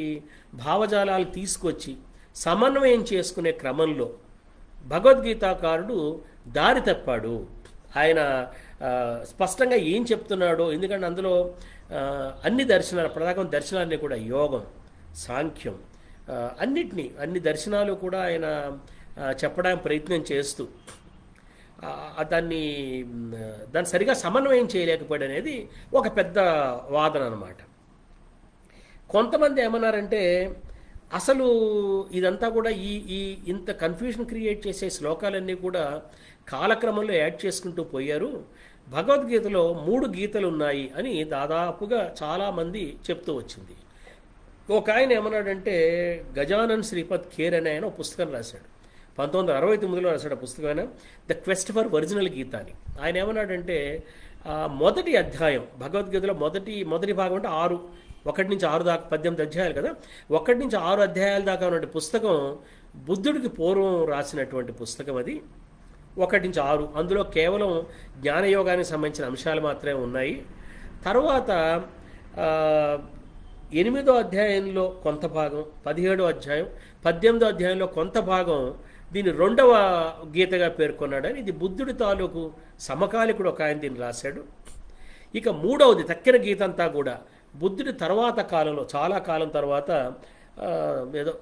భావజాలాలు తీసుకొచ్చి సమన్వయం చేసుకునే క్రమంలో భగవద్గీతాకారుడు దారి తప్పాడు. ఆయన స్పష్టంగా ఏం చెప్తున్నాడో, ఎందుకంటే అందులో అన్ని దర్శనాలు, ప్రధాన దర్శనాలన్నీ కూడా యోగం, సాంఖ్యం, అన్ని దర్శనాలు కూడా ఆయన చెప్పడానికి ప్రయత్నం చేస్తూ దాన్ని సరిగా సమన్వయం చేయలేకపోయాడు అనేది ఒక పెద్ద వాదన అన్నమాట. కొంతమంది ఏమన్నారంటే అసలు ఇదంతా కూడా ఈ ఇంత కన్ఫ్యూజన్ క్రియేట్ చేసే శ్లోకాలన్నీ కూడా కాలక్రమంలో యాడ్ చేసుకుంటూ పోయారు. భగవద్గీతలో 3 గీతలు ఉన్నాయి అని దాదాపుగా చాలామంది చెప్తూ వచ్చింది. ఒక ఆయన ఏమన్నాడంటే గజానన్ శ్రీపద్ ఖేర్ అనే ఆయన ఒక పుస్తకం రాశాడు. 1969లో రాశాడు ఆ పుస్తకమైన ద క్వెస్ట్ ఫర్ ఒరిజినల్ గీత అని. ఆయన ఏమన్నాడంటే మొదటి అధ్యాయం భగవద్గీతలో మొదటి భాగం అంటే 1 నుంచి 6 దాకా 18 అధ్యాయాలు కదా, 1 నుంచి 6 అధ్యాయాల దాకా ఉన్నటువంటి పుస్తకం బుద్ధుడికి పూర్వం రాసినటువంటి పుస్తకం అది. 1 నుంచి 6 అందులో కేవలం జ్ఞానయోగానికి సంబంధించిన అంశాలు మాత్రమే ఉన్నాయి. తర్వాత 8వ అధ్యాయంలో కొంత భాగం, 17వ అధ్యాయం, 18వ అధ్యాయంలో కొంత భాగం దీన్ని 2వ గీతగా పేర్కొన్నాడని, ఇది బుద్ధుడి తాలూకు సమకాలికుడు ఒక ఆయన దీన్ని రాశాడు. ఇక 3వది తక్కిన గీత అంతా కూడా బుద్ధుడి తర్వాత కాలంలో, చాలా కాలం తర్వాత ఏదో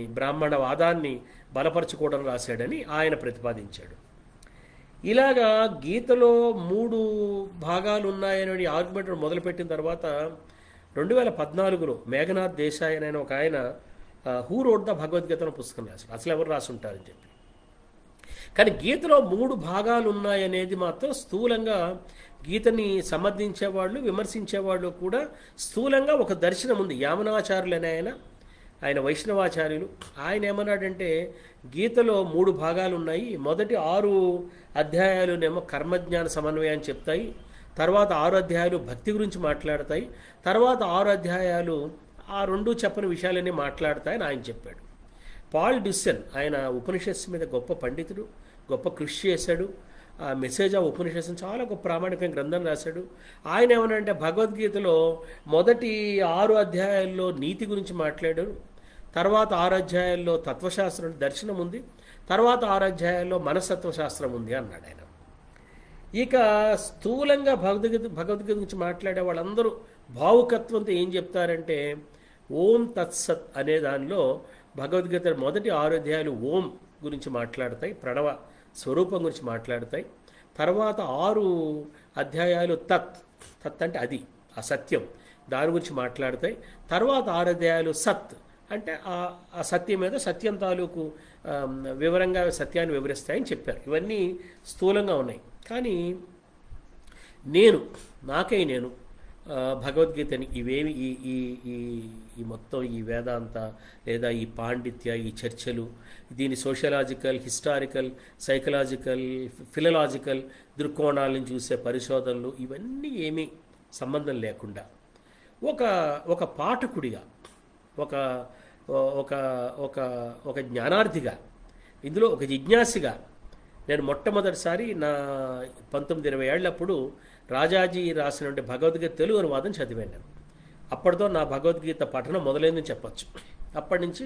బ్రాహ్మణవాదాన్ని బలపరచుకోవడం రాశాడని ఆయన ప్రతిపాదించాడు. ఇలాగా గీతలో 3 భాగాలు ఉన్నాయని ఆర్గ్యుమెంట్ మొదలుపెట్టిన తర్వాత 2014లో మేఘనాథ్ దేశాయ్ అనే ఒక ఆయన హూ రోడ్ ద భగవద్గీత పుస్తకం రాశాడు. అసలు ఎవరు రాసుంటారని చెప్పి. కానీ గీతలో 3 భాగాలు ఉన్నాయనేది మాత్రం స్థూలంగా గీతని సమర్థించేవాళ్ళు, విమర్శించేవాళ్ళు కూడా స్థూలంగా ఒక దర్శనం ఉంది. యామనాచార్యులు అనే ఆయన వైష్ణవాచార్యులు, ఆయన ఏమన్నాడంటే గీతలో 3 భాగాలు ఉన్నాయి. మొదటి 6 అధ్యాయాలునేమో కర్మజ్ఞాన సమన్వయాన్ని చెప్తాయి, తర్వాత 6 అధ్యాయాలు భక్తి గురించి మాట్లాడతాయి, తర్వాత 6 అధ్యాయాలు ఆ 2 చెప్పని విషయాలన్నీ మాట్లాడతాయని ఆయన చెప్పాడు. పాల్ డ్యుసెన్ ఆయన ఉపనిషత్తు మీద గొప్ప పండితుడు, గొప్ప కృషి చేశాడు. ఆ మెసేజ్ ఆఫ్ ఉపనిషత్తు చాలా గొప్ప ప్రామాణికమైన గ్రంథం రాశాడు. ఆయన ఏమనంటే భగవద్గీతలో మొదటి 6 అధ్యాయాల్లో నీతి గురించి మాట్లాడాడు, తర్వాత 6 అధ్యాయాల్లో తత్వశాస్త్రం దర్శనం ఉంది, తర్వాత 6 అధ్యాయాల్లో మనస్తత్వశాస్త్రం ఉంది అన్నాడు ఆయన. ఇక స్థూలంగా భగవద్గీత గురించి మాట్లాడే వాళ్ళందరూ భావుకత్వంతో ఏం చెప్తారంటే ఓం తత్సత్ అనే దానిలో భగవద్గీత మొదటి 6 అధ్యాయాలు ఓం గురించి మాట్లాడతాయి, ప్రణవ స్వరూపం గురించి మాట్లాడతాయి. తర్వాత 6 అధ్యాయాలు తత్ అంటే అది ఆ సత్యం, దాని గురించి మాట్లాడతాయి. తర్వాత 6 అధ్యాయాలు సత్ అంటే ఆ సత్యం మీద సత్యం తాలూకు వివరంగా సత్యాన్ని వివరిస్తాయని చెప్పారు. ఇవన్నీ స్థూలంగా ఉన్నాయి. కానీ నేను భగవద్గీతని ఇవేమి ఈ మొత్తం ఈ వేదాంత లేదా ఈ పాండిత్య, ఈ చర్చలు, దీని సోషలాజికల్, హిస్టారికల్, సైకలాజికల్, ఫిలలాజికల్ దృక్కోణాలను చూసే పరిశోధనలు ఇవన్నీ ఏమీ సంబంధం లేకుండా ఒక పాఠకుడిగా, ఒక ఒక ఒక ఒక జ్ఞానార్థిగా, ఇందులో ఒక జిజ్ఞాసిగా నేను మొట్టమొదటిసారి నా 19-20 ఏళ్లప్పుడు రాజాజీ రాసినటువంటి భగవద్గీత తెలుగు అనువాదం చదివాను నేను. అప్పటితో నా భగవద్గీత పఠనం మొదలైందని చెప్పచ్చు. అప్పటి నుంచి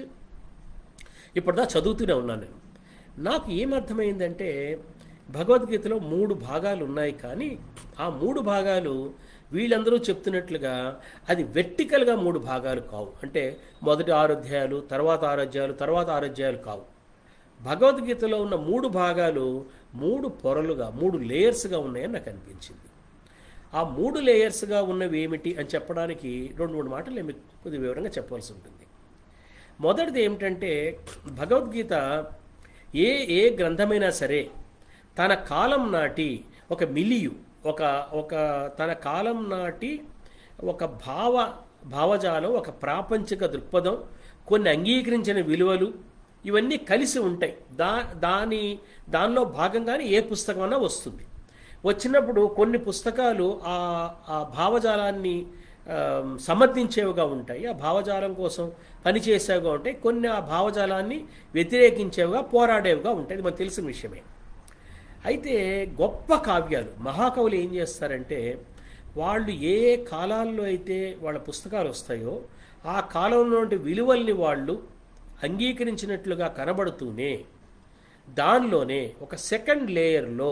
ఇప్పటిదా చదువుతూనే ఉన్నాను నేను. నాకు ఏమర్థమైందంటే భగవద్గీతలో 3 భాగాలు ఉన్నాయి, కానీ ఆ 3 భాగాలు వీళ్ళందరూ చెప్తున్నట్లుగా అది వెర్టికల్గా 3 భాగాలు కావు. అంటే మొదటి 6 అధ్యాయాలు, తర్వాత 6 అధ్యాయాలు, తర్వాత 6 అధ్యాయాలు కావు. భగవద్గీతలో ఉన్న 3 భాగాలు 3 పొరలుగా, 3 లేయర్స్గా ఉన్నాయని నాకు అనిపించింది. ఆ 3 లేయర్స్గా ఉన్నవి ఏమిటి అని చెప్పడానికి 2-3 మాటలు నేను కొద్దిగా వివరంగా చెప్పవలసి ఉంటుంది. మొదటిది ఏమిటంటే భగవద్గీత ఏ గ్రంథమైనా సరే తన కాలం నాటి ఒక మిలియు, తన కాలం నాటి ఒక భావజాలం, ఒక ప్రాపంచిక దృక్పథం, కొన్ని అంగీకరించిన విలువలు ఇవన్నీ కలిసి ఉంటాయి. దానిలో భాగంగానే ఏ పుస్తకం అన్నా వస్తుంది. వచ్చినప్పుడు కొన్ని పుస్తకాలు ఆ భావజాలాన్ని సమర్థించేవిగా ఉంటాయి, ఆ భావజాలం కోసం పనిచేసేవిగా ఉంటాయి. కొన్ని ఆ భావజాలాన్ని వ్యతిరేకించేవిగా, పోరాడేవిగా ఉంటాయి. ఇది మనకు తెలిసిన విషయమే. అయితే గొప్ప కావ్యాలు, మహాకవులు ఏం చేస్తారంటే వాళ్ళు ఏ ఏ కాలాల్లో అయితే వాళ్ళ పుస్తకాలు వస్తాయో ఆ కాలంలోని విలువల్ని వాళ్ళు అంగీకరించినట్లుగా కనబడుతూనే దానిలోనే ఒక సెకండ్ లేయర్లో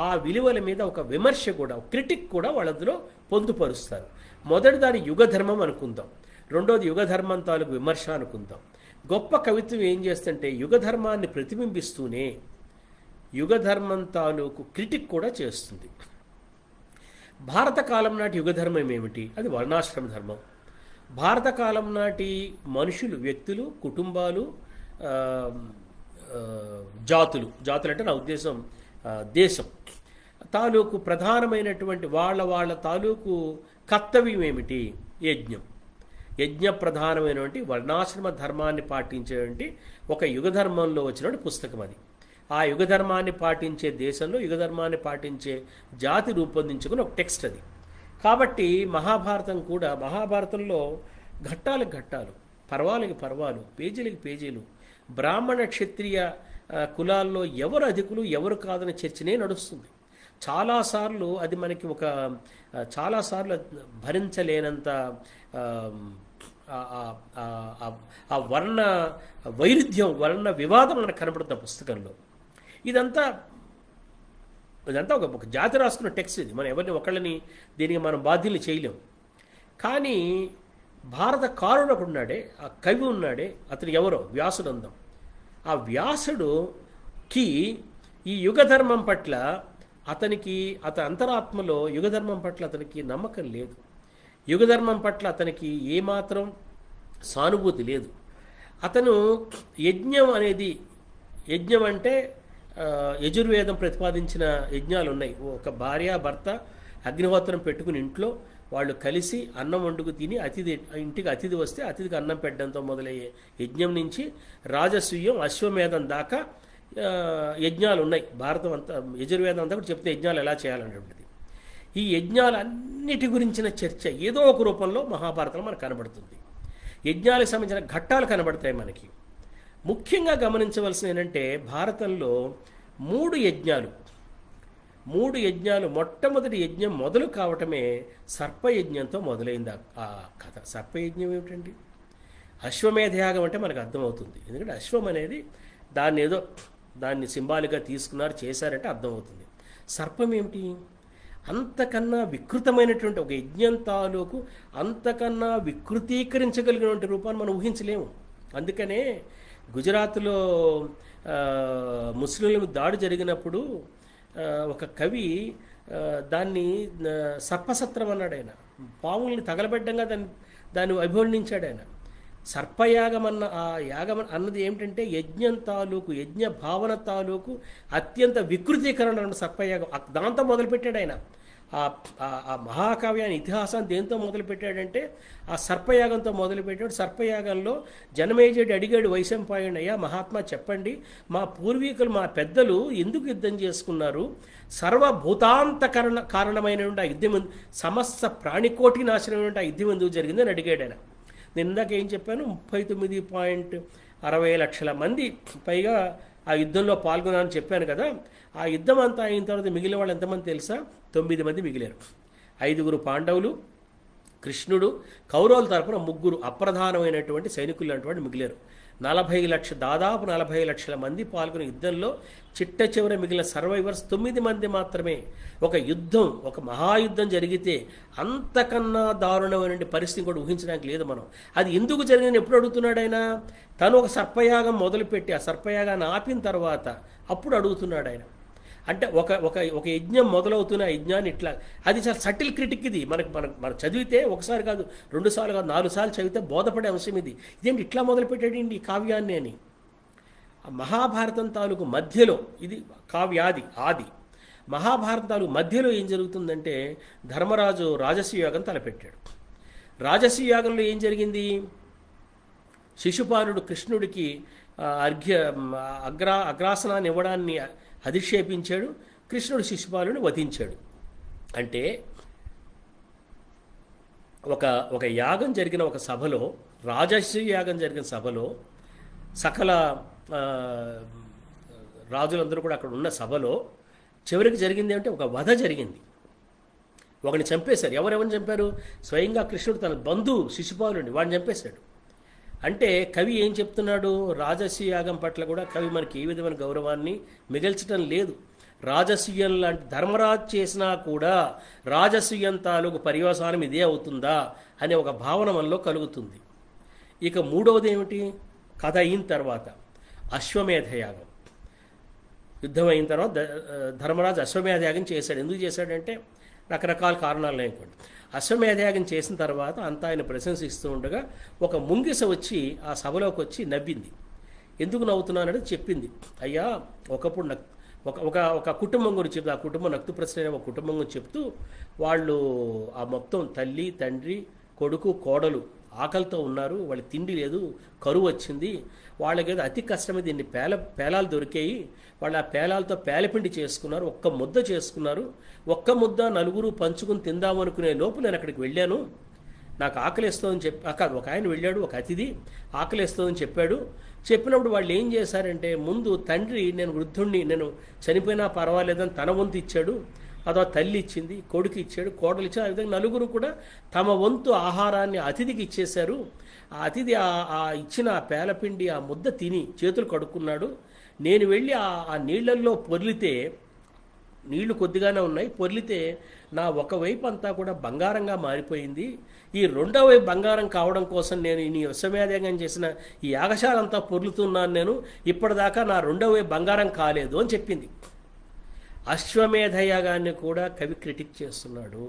ఆ విలువల మీద ఒక విమర్శ కూడా, క్రిటిక్ కూడా వాళ్ళందులో పొందుపరుస్తారు. మొదటి దాని యుగధర్మం అనుకుందాం, రెండోది యుగధర్మం తాలూకు విమర్శ అనుకుందాం. గొప్ప కవిత్వం ఏం చేస్తుంటే యుగధర్మాన్ని ప్రతిబింబిస్తూనే యుగధర్మం తాలూకు క్రిటిక్ కూడా చేస్తుంది. భారత కాలం నాటి యుగధర్మం ఏమిటి? అది వర్ణాశ్రమ ధర్మం. భారత కాలం నాటి మనుషులు, వ్యక్తులు, కుటుంబాలు, జాతులు అంటే నా ఉద్దేశం దేశం తాలూకు ప్రధానమైనటువంటి వాళ్ళ తాలూకు కర్తవ్యం ఏమిటి? యజ్ఞ ప్రధానమైనటువంటి వర్ణాశ్రమ ధర్మాన్ని పాటించేటువంటి ఒక యుగధర్మంలో వచ్చినటువంటి పుస్తకం అది. ఆ యుగధర్మాన్ని పాటించే దేశంలో యుగధర్మాన్ని పాటించే జాతి రూపొందించుకుని ఒక టెక్స్ట్ అది. కాబట్టి మహాభారతం కూడా, మహాభారతంలో ఘట్టాలకు ఘట్టాలు, పర్వాలకి పర్వాలు, పేజీలకి పేజీలు, బ్రాహ్మణ క్షత్రియ కులాల్లో ఎవరు అధికులు ఎవరు కాదనే చర్చనే నడుస్తుంది. చాలాసార్లు అది మనకి చాలాసార్లు భరించలేనంత ఆ వర్ణ వైరుధ్యం, వర్ణ వివాదం మనకు కనబడుతుంది పుస్తకంలో. ఇదంతా ఒక జాతి రాసుకున్న టెక్స్ట్ ఇది. మనం ఎవరిని ఒకళ్ళని దీనికి మనం బాధ్యులు చేయలేం. కానీ భారత కారుడు ఒకడు ఉన్నాడే, ఆ కవి ఉన్నాడే, అతను ఎవరో వ్యాసుడు అందాం. ఆ వ్యాసుడుకి ఈ యుగధర్మం పట్ల అతని అంతరాత్మలో యుగధర్మం పట్ల అతనికి నమ్మకం లేదు. యుగధర్మం పట్ల అతనికి ఏమాత్రం సానుభూతి లేదు. అతను యజ్ఞం అంటే యజుర్వేదం ప్రతిపాదించిన యజ్ఞాలు ఉన్నాయి. ఒక భార్య భర్త అగ్నిహోత్రం పెట్టుకుని ఇంట్లో వాళ్ళు కలిసి అన్నం వండుకు తిని ఇంటికి అతిథి వస్తే అతిథికి అన్నం పెట్టడంతో మొదలయ్యే యజ్ఞం నుంచి రాజసూయం, అశ్వమేధం దాకా యజ్ఞాలు ఉన్నాయి. భారతం అంతా, యజుర్వేదం అంతా కూడా చెప్తే యజ్ఞాలు ఎలా చేయాలనేటువంటిది. ఈ యజ్ఞాలన్నిటి గురించిన చర్చ ఏదో ఒక రూపంలో మహాభారతంలో మనకు కనబడుతుంది. యజ్ఞాలకు సంబంధించిన ఘట్టాలు కనబడతాయి మనకి. ముఖ్యంగా గమనించవలసిన ఏంటంటే భారతంలో మూడు యజ్ఞాలు, మొట్టమొదటి యజ్ఞం మొదలు కావటమే సర్పయజ్ఞంతో మొదలైంది ఆ కథ. సర్పయజ్ఞం ఏమిటండి? అశ్వమేధయాగం అంటే మనకు అర్థమవుతుంది. ఎందుకంటే అశ్వం అనేది దాన్ని సింబాలిక్గా తీసుకున్నారు, చేశారంటే అర్థమవుతుంది. సర్పం ఏమిటి? అంతకన్నా వికృతమైనటువంటి ఒక యజ్ఞం తాలూకు అంతకన్నా వికృతీకరించగలిగినటువంటి రూపాన్ని మనం ఊహించలేము. అందుకనే గుజరాత్లో ముస్లింల దాడి జరిగినప్పుడు ఒక కవి దాన్ని సర్పసత్రం అన్నాడు. ఆయన పాముల్ని తగలబెట్టంగా దాన్ని అభివర్ణించాడు ఆయన. సర్పయాగం ఆ యాగం అన్నది ఏమిటంటే యజ్ఞం తాలూకు, యజ్ఞ భావన తాలూకు అత్యంత వికృతీకరణ సర్పయాగం. దాంతో మొదలుపెట్టాడు ఆయన. ఆ మహాకావ్యాన్ని, ఇతిహాసాన్ని దేంతో మొదలుపెట్టాడంటే ఆ సర్పయాగంతో మొదలుపెట్టాడు. సర్పయాగంలో జనమేజయుడు అడిగాడు వైశంపాయనుడు, అయ్యా మహాత్మా చెప్పండి, మా పూర్వీకులు, మా పెద్దలు ఎందుకు యుద్ధం చేసుకున్నారు? సర్వభూతాంత కారణమైనటువంటి ఆ యుద్ధం, సమస్త ప్రాణికోటి నాశనమైనటువంటి ఆ యుద్ధం ఎందుకు జరిగిందని అడిగాడు ఆయన. నేను ఇందాక ఏం చెప్పాను, 39.60 లక్షల మంది పైగా ఆ యుద్ధంలో పాల్గొన్నారని చెప్పాను కదా. ఆ యుద్ధం అంతా అయిన తర్వాత మిగిలిన వాళ్ళు ఎంతమంది తెలుసా? 9 మంది మిగిలారు. 5 పాండవులు, కృష్ణుడు, కౌరవుల తరపున 3 అప్రధానమైనటువంటి సైనికులు అటువంటి మిగిలారు. దాదాపు 40 లక్షల మంది పాల్గొనే యుద్ధంలో చిట్ట చివర మిగిలిన సర్వైవర్స్ 9 మంది మాత్రమే. ఒక మహాయుద్ధం జరిగితే అంతకన్నా దారుణమైన పరిస్థితి కూడా ఊహించడానికి లేదు మనం. అది ఎందుకు జరిగిందని ఎప్పుడు అడుగుతున్నాడు ఆయన? తను ఒక సర్పయాగం మొదలుపెట్టి ఆ సర్పయాగాన్ని ఆపిన తర్వాత అప్పుడు అడుగుతున్నాడు ఆయన. అంటే ఒక యజ్ఞం మొదలవుతున్న యజ్ఞాన్ని ఇట్లా, అది చాలా సటిల్ క్రిటిక్ ఇది. మనం చదివితే ఒకసారి కాదు, 2 సార్లు కాదు, 4 సార్లు చదివితే బోధపడే అంశం ఇది. ఇదేంటి ఇట్లా మొదలుపెట్టాడండి ఈ కావ్యాన్ని అని. మహాభారతం తాలూకు మధ్యలో, ఇది కావ్యాది ఆది, మహాభారతం తాలూకు మధ్యలో ఏం జరుగుతుందంటే ధర్మరాజు రాజసూయాగం తలపెట్టాడు. రాజసూయాగంలో ఏం జరిగింది? శిశుపాలుడు కృష్ణుడికి అగ్రాసనాన్ని ఇవ్వడాన్ని అధిక్షేపించాడు. కృష్ణుడు శిశుపాలుని వధించాడు. అంటే ఒక యాగం జరిగిన ఒక సభలో, రాజసూయ యాగం జరిగిన సభలో, సకల రాజులందరూ కూడా అక్కడ ఉన్న సభలో చివరికి జరిగింది అంటే ఒక వధ జరిగింది. ఒకరిని చంపేశారు. ఎవరెవరిని చంపారు? స్వయంగా కృష్ణుడు తన బంధువు శిశుపాలుని వాడిని చంపేశాడు. అంటే కవి ఏం చెప్తున్నాడు? రాజసూయ యాగం పట్ల కూడా కవి మనకి ఏ విధమైన గౌరవాన్ని మిగల్చడం లేదు. రాజసూయం లాంటి ధర్మరాజు చేసినా కూడా రాజసూయం తాలూకు పర్యవసానం ఇదే అవుతుందా అనే ఒక భావన మనలో కలుగుతుంది. ఇక మూడవది ఏమిటి? కథ అయిన తర్వాత అశ్వమేధ యాగం. యుద్ధం అయిన తర్వాత ధర్మరాజు అశ్వమేధ యాగం చేశాడు. ఎందుకు చేశాడంటే రకరకాల కారణాలు అనుకోండి. అశ్వమేధ యాగం చేసిన తర్వాత అంతా ఆయన ప్రశంసిస్తూ ఉండగా ఒక ముంగిస వచ్చి ఆ సభలోకి వచ్చి నవ్వింది. ఎందుకు నవ్వుతున్నానంటే చెప్పింది, అయ్యా ఒకప్పుడు ఒక కుటుంబం గురించి చెప్తే, ఆ కుటుంబం నక్తుప్రశ్న అనే ఒక కుటుంబం గురించి చెప్తూ వాళ్ళు ఆ మొత్తం తల్లి తండ్రి కొడుకు కోడలు ఆకలితో ఉన్నారు, వాళ్ళకి తిండి లేదు, కరువు వచ్చింది, వాళ్ళకేదో అతి కష్టమే దీన్ని పేలాలు దొరికాయి, వాళ్ళు ఆ పేలాలతో పేలపిండి చేసుకున్నారు, ఒక్క ముద్ద చేసుకున్నారు, ఒక్క ముద్ద నలుగురు పంచుకుని తిందామనుకునే లోపు నేను అక్కడికి వెళ్ళాను, నాకు ఆకలిస్తుందని కాదు, ఒక ఆయన వెళ్ళాడు, ఒక అతిథి ఆకలిస్తుందని చెప్పాడు. చెప్పినప్పుడు వాళ్ళు ఏం చేశారంటే ముందు తండ్రి నేను వృద్ధుణ్ణి, నేను చనిపోయినా పర్వాలేదని తన వంతు ఇచ్చాడు, అదో తల్లి ఇచ్చింది, కొడుకు ఇచ్చాడు, కోడలు ఇచ్చాడు. ఆ విధంగా నలుగురు కూడా తమ వంతు ఆహారాన్ని అతిథికి ఇచ్చేశారు. ఆ అతిథి ఆ ఇచ్చిన ఆ పేలపిండి ఆ ముద్ద తిని చేతులు కడుక్కున్నాడు. నేను వెళ్ళి ఆ నీళ్లల్లో పొర్లితే, నీళ్లు కొద్దిగానే ఉన్నాయి, పొర్లితే నా ఒకవైపు అంతా కూడా బంగారంగా మారిపోయింది, ఈ రెండవ వైపు బంగారం కావడం కోసం నేను ఈ అశ్వమేధయాగం చేసిన ఈ యాగశాల అంతా పొర్లుతున్నాను, నేను ఇప్పటిదాకా నా రెండవ వైపు బంగారం కాలేదు అని చెప్పింది. అశ్వమేధయాగాన్ని కూడా కవి క్రిటిక్ చేస్తున్నాడు.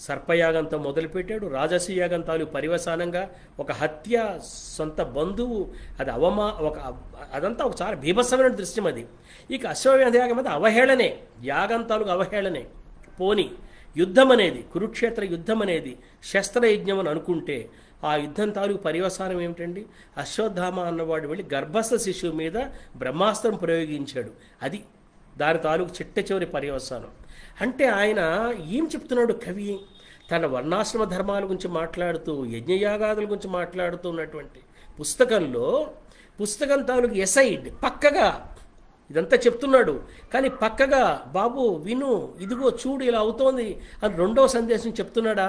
సర్పయాగంతో మొదలుపెట్టాడు, రాజసూయ యాగం తాలూకు పర్యవసానంగా ఒక హత్య, సొంత బంధువు, అది అదంతా ఒక చాలా భీభత్సమైన దృశ్యం అది. ఇక అశ్వమేధయాగం అనేది అవహేళనే, యాగం తాలూకు అవహేళనే. పోని యుద్ధం అనేది, కురుక్షేత్ర యుద్ధం అనేది శస్త్రయజ్ఞం అని అనుకుంటే ఆ యుద్ధం తాలూకు పర్యవసానం ఏమిటండి? అశ్వత్థామ అన్నవాడు వెళ్ళి గర్భస్థ శిశువు మీద బ్రహ్మాస్త్రం ప్రయోగించాడు. అది దాని తాలూకు చిట్ట చివరి పర్యవసానం. అంటే ఆయన ఏం చెప్తున్నాడు కవి? తన వర్ణాశ్రమ ధర్మాల గురించి మాట్లాడుతూ, యజ్ఞయాగాదుల గురించి మాట్లాడుతున్నటువంటి పుస్తకం తాలూకు ఎసైడ్ పక్కగా ఇదంతా చెప్తున్నాడు. కానీ పక్కగా బాబు విను, ఇదిగో చూడు ఇలా అవుతోంది అని రెండవ సందేశం చెప్తున్నాడా?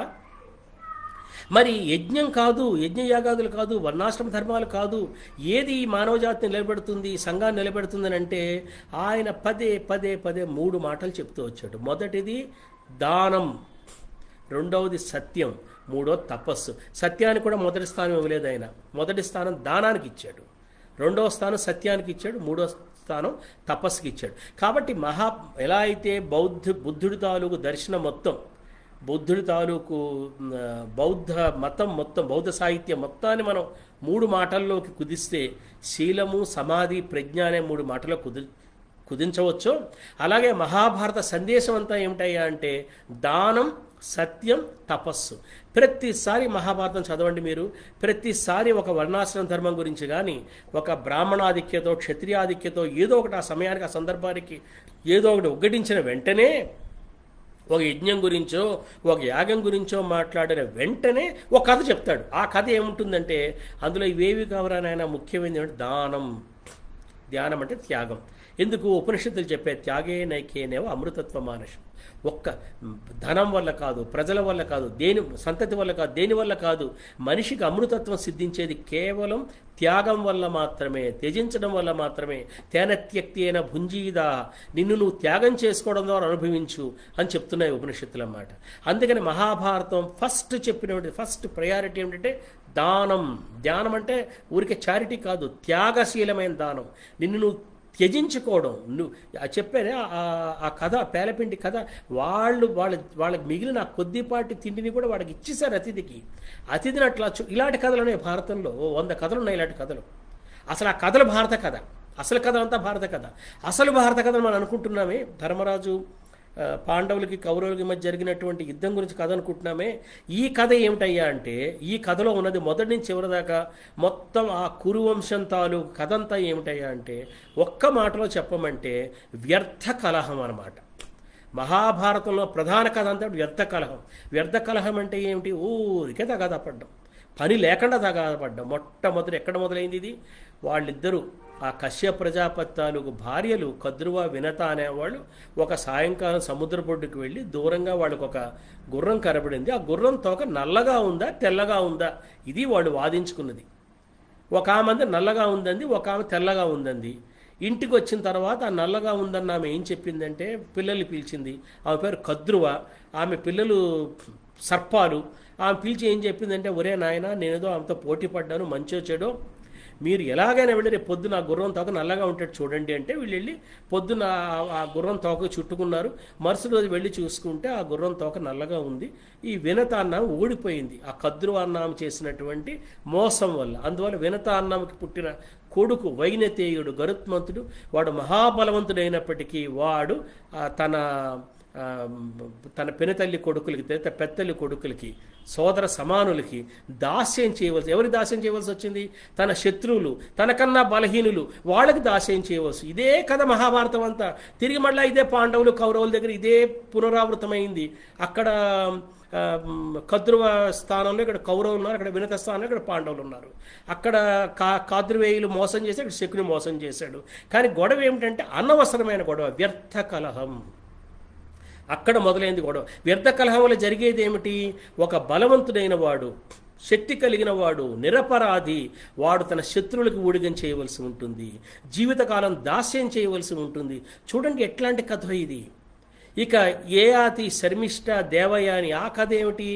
మరి యజ్ఞం కాదు, యజ్ఞయాగాదులు కాదు, వర్ణాశ్రమ ధర్మాలు కాదు, ఏది ఈ మానవ జాతిని నిలబెడుతుంది, సంఘాన్ని నిలబెడుతుందని అంటే ఆయన పదే మూడు మాటలు చెప్తూ వచ్చాడు. మొదటిది దానం, రెండవది సత్యం, మూడవది తపస్సు. సత్యానికి కూడా మొదటి స్థానం ఇవ్వలేదు ఆయన. మొదటి స్థానం దానానికి ఇచ్చాడు, రెండవ స్థానం సత్యానికి ఇచ్చాడు, మూడవ స్థానం తపస్సుకి ఇచ్చాడు. కాబట్టి ఎలా అయితే బుద్ధుడి తాలూకు దర్శనం మొత్తం, బుద్ధుడి తాలూకు బౌద్ధ మతం మొత్తం, బౌద్ధ సాహిత్యం మొత్తాన్ని మనం మూడు మాటల్లోకి కుదిస్తే శీలము, సమాధి, ప్రజ్ఞ అనే మూడు మాటల్లో కుదించవచ్చు. అలాగే మహాభారత సందేశం అంతా ఏమిటయ్యా అంటే దానం, సత్యం, తపస్సు. ప్రతిసారి మహాభారతం చదవండి మీరు, ప్రతిసారి ఒక వర్ణాశ్రమ ధర్మం గురించి కానీ, ఒక బ్రాహ్మణాధిక్యతో, క్షత్రియాధిక్యతో ఏదో ఒకటి ఆ సమయానికి, ఆ సందర్భానికి ఏదో ఒకటి ఉగ్గటించిన వెంటనే, ఒక యజ్ఞం గురించో ఒక యాగం గురించో మాట్లాడిన వెంటనే ఒక కథ చెప్తాడు. ఆ కథ ఏముంటుందంటే అందులో ఇవేవి కావరానైనా ముఖ్యమైనది ఏమంటే దానం. ధ్యానం అంటే త్యాగం. ఎందుకు? ఉపనిషత్తులు చెప్పే త్యాగే నైకేనేవ అమృతత్వ మానసం. ఒక్క ధనం వల్ల కాదు, ప్రజల వల్ల కాదు, సంతతి వల్ల కాదు, దేని వల్ల కాదు, మనిషికి అమృతత్వం సిద్ధించేది కేవలం త్యాగం వల్ల మాత్రమే, త్యజించడం వల్ల మాత్రమే. తేన త్యక్తి అయిన భుంజీదా, నిన్ను నువ్వు త్యాగం చేసుకోవడం ద్వారా అనుభవించు అని చెప్తున్నాయి ఉపనిషత్తులు అన్నమాట. అందుకని మహాభారతం ఫస్ట్ ప్రయారిటీ ఏమిటంటే దానం. ధ్యానం అంటే ఊరికే చారిటీ కాదు, త్యాగశీలమైన దానం. నిన్ను నువ్వు త్యజించుకోవడం. నువ్వు చెప్పానే ఆ కథ, పేలపిండి కథ, వాళ్ళకి మిగిలిన కొద్దిపాటి తిండిని కూడా వాడికి ఇచ్చేశారు అతిథికి. అతిథిని అట్లా ఇలాంటి కథలు ఉన్నాయి భారతంలో, 100 కథలు ఉన్నాయి ఇలాంటి కథలు. అసలు ఆ కథలు భారత కథ, అసలు కథ అంతా భారత కథ. అసలు భారత కథను మనం అనుకుంటున్నామే, ధర్మరాజు పాండవులకి కౌరవులకి మధ్య జరిగినటువంటి యుద్ధం గురించి కథ అనుకుంటున్నామే. ఈ కథ ఏమిటయ్యా అంటే ఈ కథలో ఉన్నది మొదటి నుంచి చివరి దాకా మొత్తం ఆ కురువంశం తాలూకు కథ అంతా ఏమిటయ్యా అంటే ఒక్క మాటలో చెప్పమంటే వ్యర్థ కలహం అన్నమాట. మహాభారతంలో ప్రధాన కథ అంతా వ్యర్థ కలహం. వ్యర్థ కలహం అంటే ఏమిటి? ఊరికే తగాదాపడ్డం, పని లేకుండా తగాదపడ్డాం. మొట్టమొదటి ఎక్కడ మొదలైంది ఇది? వాళ్ళిద్దరూ ఆ కశ్యప ప్రజాపతి తాలూకు భార్యలు కద్రువ వినత అనేవాళ్ళు ఒక సాయంకాలం సముద్రపొడ్డుకు వెళ్ళి దూరంగా వాళ్ళకు ఒక గుర్రం కనబడింది. ఆ గుర్రం తోక నల్లగా ఉందా తెల్లగా ఉందా ఇది వాళ్ళు వాదించుకున్నది. ఒక ఆమె నల్లగా ఉందండి, ఒక ఆమె తెల్లగా ఉందండి. ఇంటికి వచ్చిన తర్వాత ఆ నల్లగా ఉందన్న ఆమె ఏం చెప్పిందంటే పిల్లల్ని పిలిచింది. ఆమె పేరు కద్రువ, ఆమె పిల్లలు సర్పాలు. ఆమె పిలిచి ఏం చెప్పిందంటే, ఒరే నాయన, నేనేదో ఆమెతో పోటీ పడ్డాను, మంచో చెడో, మీరు ఎలాగైనా వెళ్ళి రేపు పొద్దున ఆ గుర్రం తోక నల్లగా ఉంటాడు చూడండి అంటే వీళ్ళు వెళ్ళి పొద్దున ఆ గుర్రం తోక చుట్టుకున్నారు. మరుసటి రోజు వెళ్ళి చూసుకుంటే ఆ గుర్రం తోక నల్లగా ఉంది. ఈ వినత అన్నాము ఓడిపోయింది ఆ కద్రు అన్నాము చేసినటువంటి మోసం వల్ల. అందువల్ల వినత అన్నాముకి పుట్టిన కొడుకు వైనతేయుడు గరుత్మంతుడు, వాడు మహాబలవంతుడైనప్పటికీ వాడు తన పెనతల్లి కొడుకులకి, పెద్దల్లి కొడుకులకి, సోదర సమానులకి దాస్యం చేయవలసి, ఎవరి దాస్యం చేయవలసి వచ్చింది? తన శత్రువులు, తనకన్నా బలహీనులు, వాళ్ళకి దాస్యం చేయవలసి. ఇదే కథ మహాభారతం అంతా. తిరిగి మళ్ళీ ఇదే పాండవులు కౌరవుల దగ్గర ఇదే పునరావృతమైంది. అక్కడ కద్రువ స్థానంలో ఇక్కడ కౌరవులు ఉన్నారు, అక్కడ వినత స్థానంలో ఇక్కడ పాండవులు ఉన్నారు. అక్కడ కాద్రువేయులు మోసం చేసి అక్కడ శకుని మోసం చేశాడు. కానీ గొడవ ఏమిటంటే అనవసరమైన గొడవ, వ్యర్థ కలహం. అక్కడ మొదలైంది గొడవ. వ్యర్థ కలహం వల్ల జరిగేది ఏమిటి? ఒక బలవంతుడైన వాడు, శక్తి కలిగిన వాడు, నిరపరాధి, వాడు తన శత్రువులకు ఊడిగం చేయవలసి ఉంటుంది, జీవితకాలం దాస్యం చేయవలసి ఉంటుంది. చూడండి ఎట్లాంటి కథ ఇది. ఇక ఏయాతి శర్మిష్ట దేవయాని, ఆ కథ ఏమిటి?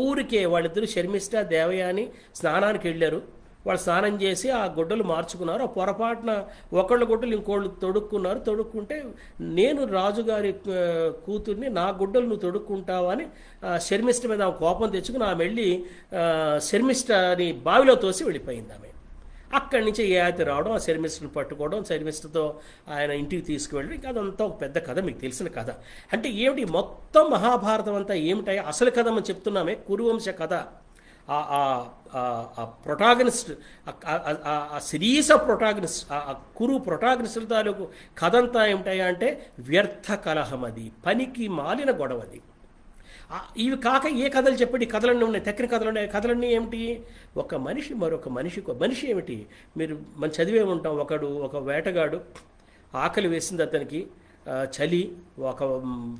ఊరికే వాళ్ళిద్దరూ శర్మిష్ట దేవయాని స్నానానికి వెళ్ళారు. వాళ్ళు స్నానం చేసి ఆ గుడ్డలు మార్చుకున్నారు. ఆ పొరపాటున ఒకళ్ళ గుడ్డలు ఇంకోళ్ళు తొడుక్కున్నారు. తొడుక్కుంటే నేను రాజుగారి కూతుర్ని, నా గుడ్డలు నువ్వు తొడుక్కుంటావా అని శర్మిష్ట మీద ఆమె కోపం తెచ్చుకుని ఆమె వెళ్ళి శర్మిష్టని బావిలో తోసి వెళ్ళిపోయింది ఆమె. అక్కడి నుంచి ఏయాతి రావడం, ఆ శర్మిష్టను పట్టుకోవడం, శర్మిష్టతో ఆయన ఇంటికి తీసుకువెళ్ళడం, ఇంకా అదంతా ఒక పెద్ద కథ, మీకు తెలిసిన కథ. అంటే ఏమిటి మొత్తం మహాభారతం అంతా ఏమిటాయి? అసలు కథ మనం చెప్తున్నామే, కురువంశ కథ. ఆ ప్రొటాగనిస్ట్, ఆ సిరీస్ ఆఫ్ ప్రొటాగనిస్ట్, ఆ కురు ప్రొటాగనిస్టుల తాలూకు కథ అంతా ఏమిటాయా అంటే వ్యర్థ కలహం, అది పనికి మాలిన గొడవది. ఇవి కాక ఏ కథలు చెప్పండి? కథలన్నీ ఉన్నాయి, తక్కిన కథలు ఉన్నాయి. కథలన్నీ ఏమిటి? ఒక మనిషి మరొక మనిషి ఏమిటి? మీరు మనం చదివే ఉంటాం. ఒక వేటగాడు, ఆకలి వేసింది అతనికి, చలి, ఒక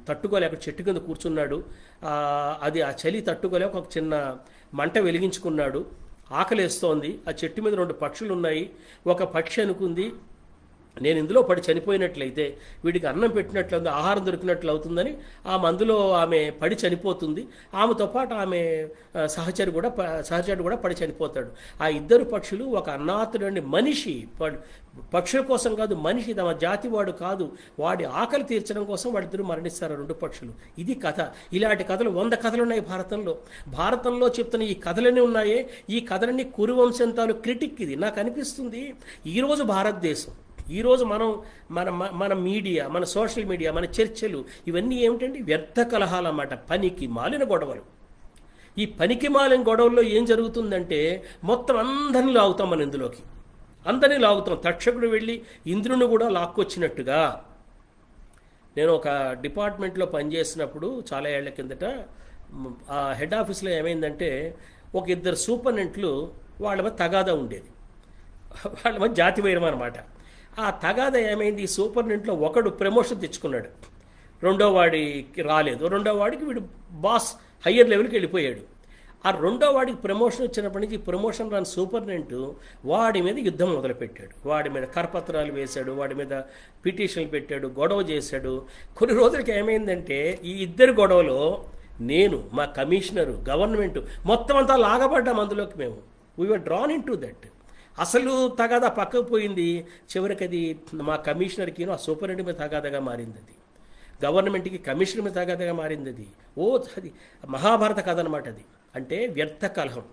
తట్టుకోలేక చెట్టు కింద కూర్చున్నాడు. అది ఆ చలి తట్టుకోలేక ఒక చిన్న మంట వెలిగించుకున్నాడు. ఆకలేస్తోంది. ఆ చెట్టు మీద 2 పక్షులు ఉన్నాయి. ఒక పక్షి అనుకుంది, నేను ఇందులో పడి చనిపోయినట్లయితే వీడికి అన్నం పెట్టినట్లు, ఆహారం దొరికినట్లు అవుతుందని అందులో ఆమె పడి చనిపోతుంది. ఆమెతో పాటు ఆమె సహచరుడు కూడా పడి చనిపోతాడు. ఆ 2 పక్షులు ఒక అన్నాథుడని మనిషి, పక్షుల కోసం కాదు, మనిషి తమ జాతి వాడు కాదు, వాడి ఆకలి తీర్చడం కోసం వాళ్ళిద్దరూ మరణిస్తారు 2 పక్షులు. ఇది కథ. ఇలాంటి కథలు 100 కథలు ఉన్నాయి భారతంలో చెప్తున్న ఈ కథలన్నీ ఉన్నాయే. ఈ కథలన్నీ కురువంశంతాలు క్రిటిక్. ఇది నాకు అనిపిస్తుంది ఈరోజు భారతదేశం, ఈరోజు మన మీడియా, మన సోషల్ మీడియా, మన చర్చలు, ఇవన్నీ ఏమిటంటే వ్యర్థ కలహాలు అన్నమాట, పనికి మాలిన గొడవలు. ఈ పనికి మాలిన గొడవల్లో ఏం జరుగుతుందంటే మొత్తం అందరినీ లాగుతాం, మన ఇందులోకి అందరినీ లాగుతాం. తక్షకుడు వెళ్ళి ఇంద్రుని కూడా లాక్కొచ్చినట్టుగా. నేను ఒక డిపార్ట్మెంట్లో పనిచేసినప్పుడు చాలా ఏళ్ల కిందట, ఆ హెడ్ ఆఫీస్లో ఏమైందంటే ఒక 2 సూపరింటెండెంట్లు వాళ్ళ మీద తగాదా ఉండేది, వాళ్ళ మీద జాతి వైరం అనమాట. ఆ తగాదా ఏమైంది? ఈ సూపరింటెండెంట్లో ఒకడు ప్రమోషన్ తెచ్చుకున్నాడు, రెండో వాడికి రాలేదు. రెండో వాడికి వీడు బాస్ హయ్యర్ లెవెల్కి వెళ్ళిపోయాడు. ఆ రెండో వాడికి ప్రమోషన్ వచ్చినప్పటి నుంచి ప్రమోషన్ రాని సూపరింటెండెంట్ వాడి మీద యుద్ధం మొదలుపెట్టాడు. వాడి మీద కరపత్రాలు వేశాడు, వాడి మీద పిటిషన్లు పెట్టాడు, గొడవ చేశాడు. కొన్ని రోజులకి ఏమైందంటే ఈ 2 గొడవలో నేను, మా కమిషనరు, గవర్నమెంట్ మొత్తం అంతా లాగబడ్డాం అందులోకి. మేము we're drawn into that. అసలు తగాదా పక్కకు పోయింది. చివరికి అది మా కమిషనర్కి ఆ సూపరింటెండెంట్ మీద తగాదాగా మారింది, అది గవర్నమెంట్కి కమిషనర్ మీద తగాదాగా మారింది. అది మహాభారత కథ అనమాట. అది అంటే వ్యర్థ కలహం,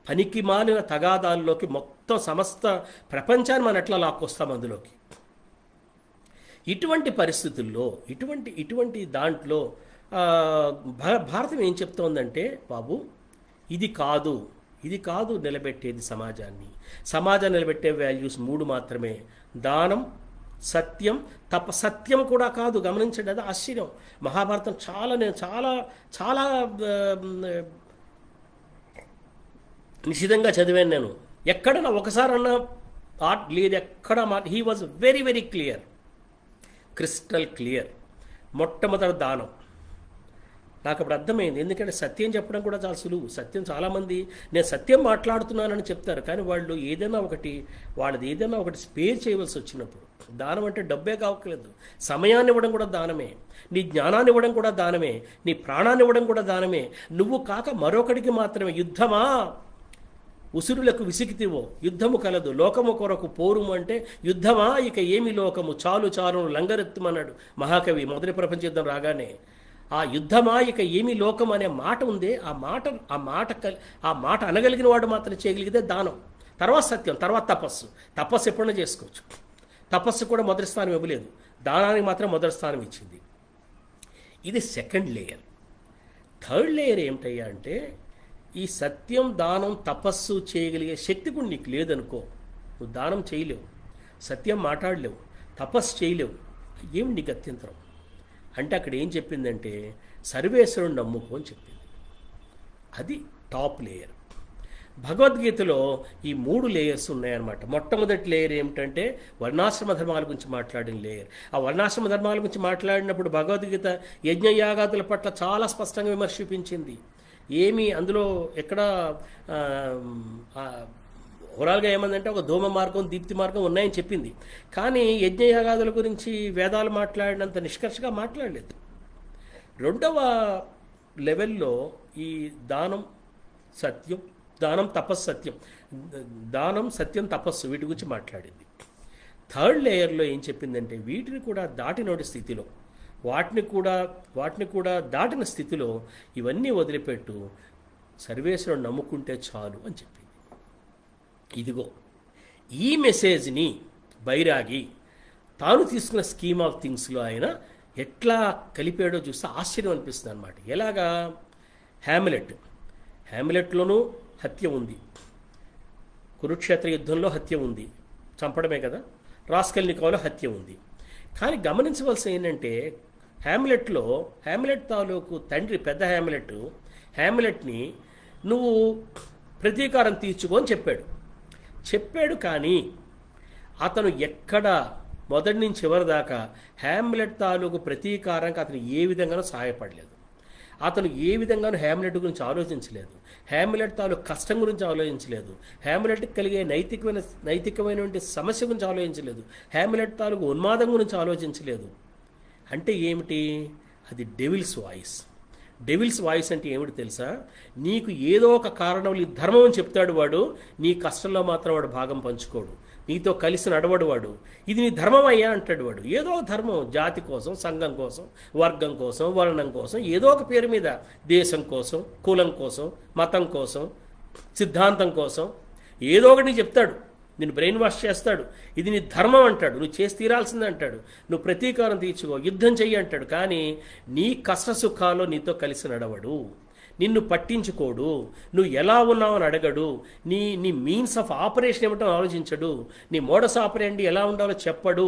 పనికి మాలిన తగాదాల్లోకి మొత్తం సమస్త ప్రపంచాన్ని మనం ఎట్లా లాక్కొస్తాం అందులోకి. ఇటువంటి పరిస్థితుల్లో, ఇటువంటి దాంట్లో భారతం ఏం చెప్తోందంటే, బాబు ఇది కాదు నిలబెట్టేది సమాజాన్ని నిలబెట్టే వాల్యూస్ 3 మాత్రమే: దానం, సత్యం, సత్యం కూడా కాదు. గమనించండి, అది ఆశ్చర్యం. మహాభారతం చాలా నిశ్చితంగా చదివాను నేను. ఎక్కడన్నా ఒకసారన్నా ఆర్ట్ లేదు, ఎక్కడ he was very very clear, crystal clear. మొట్టమొదటి దానం నాకు అప్పుడు అర్థమైంది. ఎందుకంటే సత్యం చెప్పడం కూడా చాలా సులువు. సత్యం చాలామంది నేను సత్యం మాట్లాడుతున్నానని చెప్తారు, కానీ వాళ్ళు వాళ్ళది ఏదైనా ఒకటి స్పేర్ చేయవలసి వచ్చినప్పుడు, దానం అంటే డబ్బే కావట్లేదు, సమయాన్ని ఇవ్వడం కూడా దానమే, నీ జ్ఞానాన్ని ఇవ్వడం కూడా దానమే, నీ ప్రాణాన్ని ఇవ్వడం కూడా దానమే. నువ్వు కాక మరొకడికి మాత్రమే. యుద్ధమా ఉసురులకు విసిగితివో యుద్ధము కలదు లోకము కొరకు పోరుము అంటే యుద్ధమా ఇక ఏమి లోకము చాలు చాలును లంగరెత్తుమన్నాడు మహాకవి మొదటి ప్రపంచ యుద్ధం రాగానే. ఆ యుద్ధమా ఇక ఏమి లోకం అనే మాట ఉందే, ఆ మాట అనగలిగిన వాడు మాత్రం చేయగలిగితే దానం, తర్వాత సత్యం, తర్వాత తపస్సు ఎప్పుడైనా చేసుకోవచ్చు. తపస్సు కూడా మొదటి స్థానం ఇవ్వలేదు, దానానికి మాత్రం మొదటి స్థానం ఇచ్చింది. ఇది సెకండ్ లేయర్. థర్డ్ లేయర్ ఏమిటయ్యా అంటే, ఈ సత్యం, దానం, తపస్సు చేయగలిగే శక్తి కూడా నీకు లేదనుకో, నువ్వు దానం చేయలేవు, సత్యం మాట్లాడలేవు, తపస్సు చేయలేవు, ఏమి నీకు అత్యంతరం అంటే అక్కడ ఏం చెప్పిందంటే సర్వేశ్వరుని నమ్ముకో అని చెప్పింది. అది టాప్ లేయర్. భగవద్గీతలో ఈ 3 లేయర్స్ ఉన్నాయన్నమాట. మొట్టమొదటి లేయర్ ఏమిటంటే వర్ణాశ్రమ ధర్మాల గురించి మాట్లాడిన లేయర్. ఆ వర్ణాశ్రమ ధర్మాల గురించి మాట్లాడినప్పుడు భగవద్గీత యజ్ఞయాగాదుల పట్ల చాలా స్పష్టంగా విమర్శ చూపించింది. ఏమి అందులో ఎక్కడ ఓవరాల్గా ఏమందంటే ఒక ధూమ మార్గం, దీప్తి మార్గం ఉన్నాయని చెప్పింది, కానీ యజ్ఞయాగాదుల గురించి వేదాలు మాట్లాడినంత నిష్కర్షగా మాట్లాడలేదు. రెండవ లెవెల్లో ఈ దానం తపస్సు, దానం సత్యం తపస్సు వీటి గురించి మాట్లాడింది. థర్డ్ లేయర్లో ఏం చెప్పిందంటే వీటిని కూడా దాటినోటి స్థితిలో, వాటిని కూడా దాటిన స్థితిలో ఇవన్నీ వదిలిపెట్టు, సర్వేశ్వరుడు నమ్ముకుంటే చాలు అని చెప్పింది. ఇదిగో ఈ మెసేజ్ని బైరాగి తాను తీసుకున్న స్కీమ్ ఆఫ్ థింగ్స్లో ఆయన ఎట్లా కలిపాడో చూస్తే ఆశ్చర్యం అనిపిస్తుంది అనమాట. ఎలాగా? హ్యామ్లెట్లోనూ హత్య ఉంది, కురుక్షేత్ర యుద్ధంలో హత్య ఉంది, చంపడమే కదా. రాస్కల్నికోవ్లో హత్య ఉంది. కానీ గమనించవలసి ఏంటంటే హ్యామ్లెట్ తాలూకు తండ్రి పెద్ద హ్యామ్లెట్ని నువ్వు ప్రతీకారం తీర్చుకో అని చెప్పాడు. కానీ అతను ఎక్కడ మొదటి నుంచి చివరి దాకా హ్యామ్లెట్ తాలూకు ప్రతీకారానికి అతను ఏ విధంగానూ సహాయపడలేదు. అతను ఏ విధంగానూ హ్యామ్లెట్ గురించి ఆలోచించలేదు, హ్యామ్లెట్ తాలూకు కష్టం గురించి ఆలోచించలేదు, హ్యామ్లెట్కి కలిగే నైతికమైనటువంటి సమస్య గురించి ఆలోచించలేదు, హ్యామ్లెట్ తాలూకు ఉన్మాదం గురించి ఆలోచించలేదు. అంటే ఏమిటి? అది డెవిల్స్ వాయిస్ అంటే ఏమిటి తెలుసా? నీకు ఏదో ఒక కారణం నీ ధర్మం అని చెప్తాడు వాడు, నీ కష్టంలో మాత్రం వాడు భాగం పంచుకోడు, నీతో కలిసి నడవడు వాడు. ఇది నీ ధర్మం అయ్యా అంటాడు వాడు. ఏదో ధర్మం, జాతి కోసం, సంఘం కోసం, వర్గం కోసం, వర్ణం కోసం, ఏదో ఒక పేరు మీద, దేశం కోసం, కులం కోసం, మతం కోసం, సిద్ధాంతం కోసం ఏదో ఒకటి చెప్తాడు, నిన్ను బ్రెయిన్ వాష్ చేస్తాడు. ఇది నీ ధర్మం అంటాడు, నువ్వు చేసి తీరాల్సిందే అంటాడు, నువ్వు ప్రతీకారం తీర్చుకో, యుద్ధం చెయ్యి అంటాడు. కానీ నీ కష్ట సుఖాల్లో నీతో కలిసి నడవడు, నిన్ను పట్టించుకోడు, నువ్వు ఎలా ఉన్నావని అడగడు, నీ మీన్స్ ఆఫ్ ఆపరేషన్ ఏమిటో ఆలోచించడు, నీ మోడస్ ఆపరేండి ఎలా ఉండాలో చెప్పడు.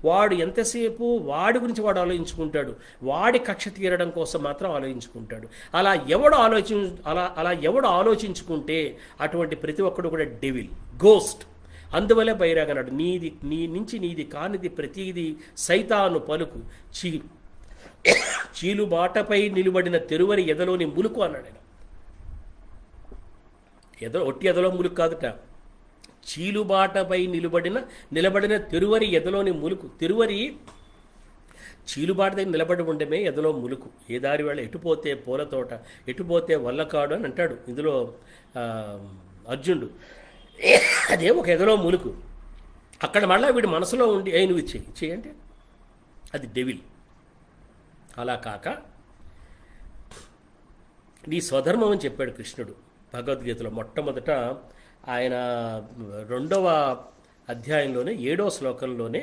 వాడు ఎంతసేపు వాడి గురించి వాడు ఆలోచించుకుంటాడు, వాడి కక్ష తీరడం కోసం మాత్రం ఆలోచించుకుంటాడు. అలా ఎవడు ఆలోచించుకుంటే అటువంటి ప్రతి ఒక్కడు కూడా డెవిల్, గోస్ట్. అందువల్లే బైరాగన్నాడు, నీ నుంచి నీది కానిది ప్రతిది సైతాను పలుకు, చీలుబాటపై నిలబడిన తెరువరి ఎదలోని ములుకు అన్నాడు ఆయన. ఒట్టి ఎదలో ములుకు కాదుట, చీలుబాటపై నిలబడిన తెరువరి ఎదలోని ములుకు. చీలుబాట దగ్గర నిలబడి ఉండమే ఎదలో ములుకు. ఏ దారి వేళ ఎటుపోతే పూలతోట, ఎటుపోతే వల్లకాడు అని అంటాడు ఇందులో అర్జునుడు. అదే ఒక ఎదలో ములుకు. అక్కడ మళ్ళీ వీడి మనసులో ఉండి నువ్వు చెయ్యంటే అది డెవిల్. అలా కాక నీ స్వధర్మం అని చెప్పాడు కృష్ణుడు భగవద్గీతలో. మొట్టమొదట ఆయన 2వ అధ్యాయంలోనే 7వ శ్లోకంలోనే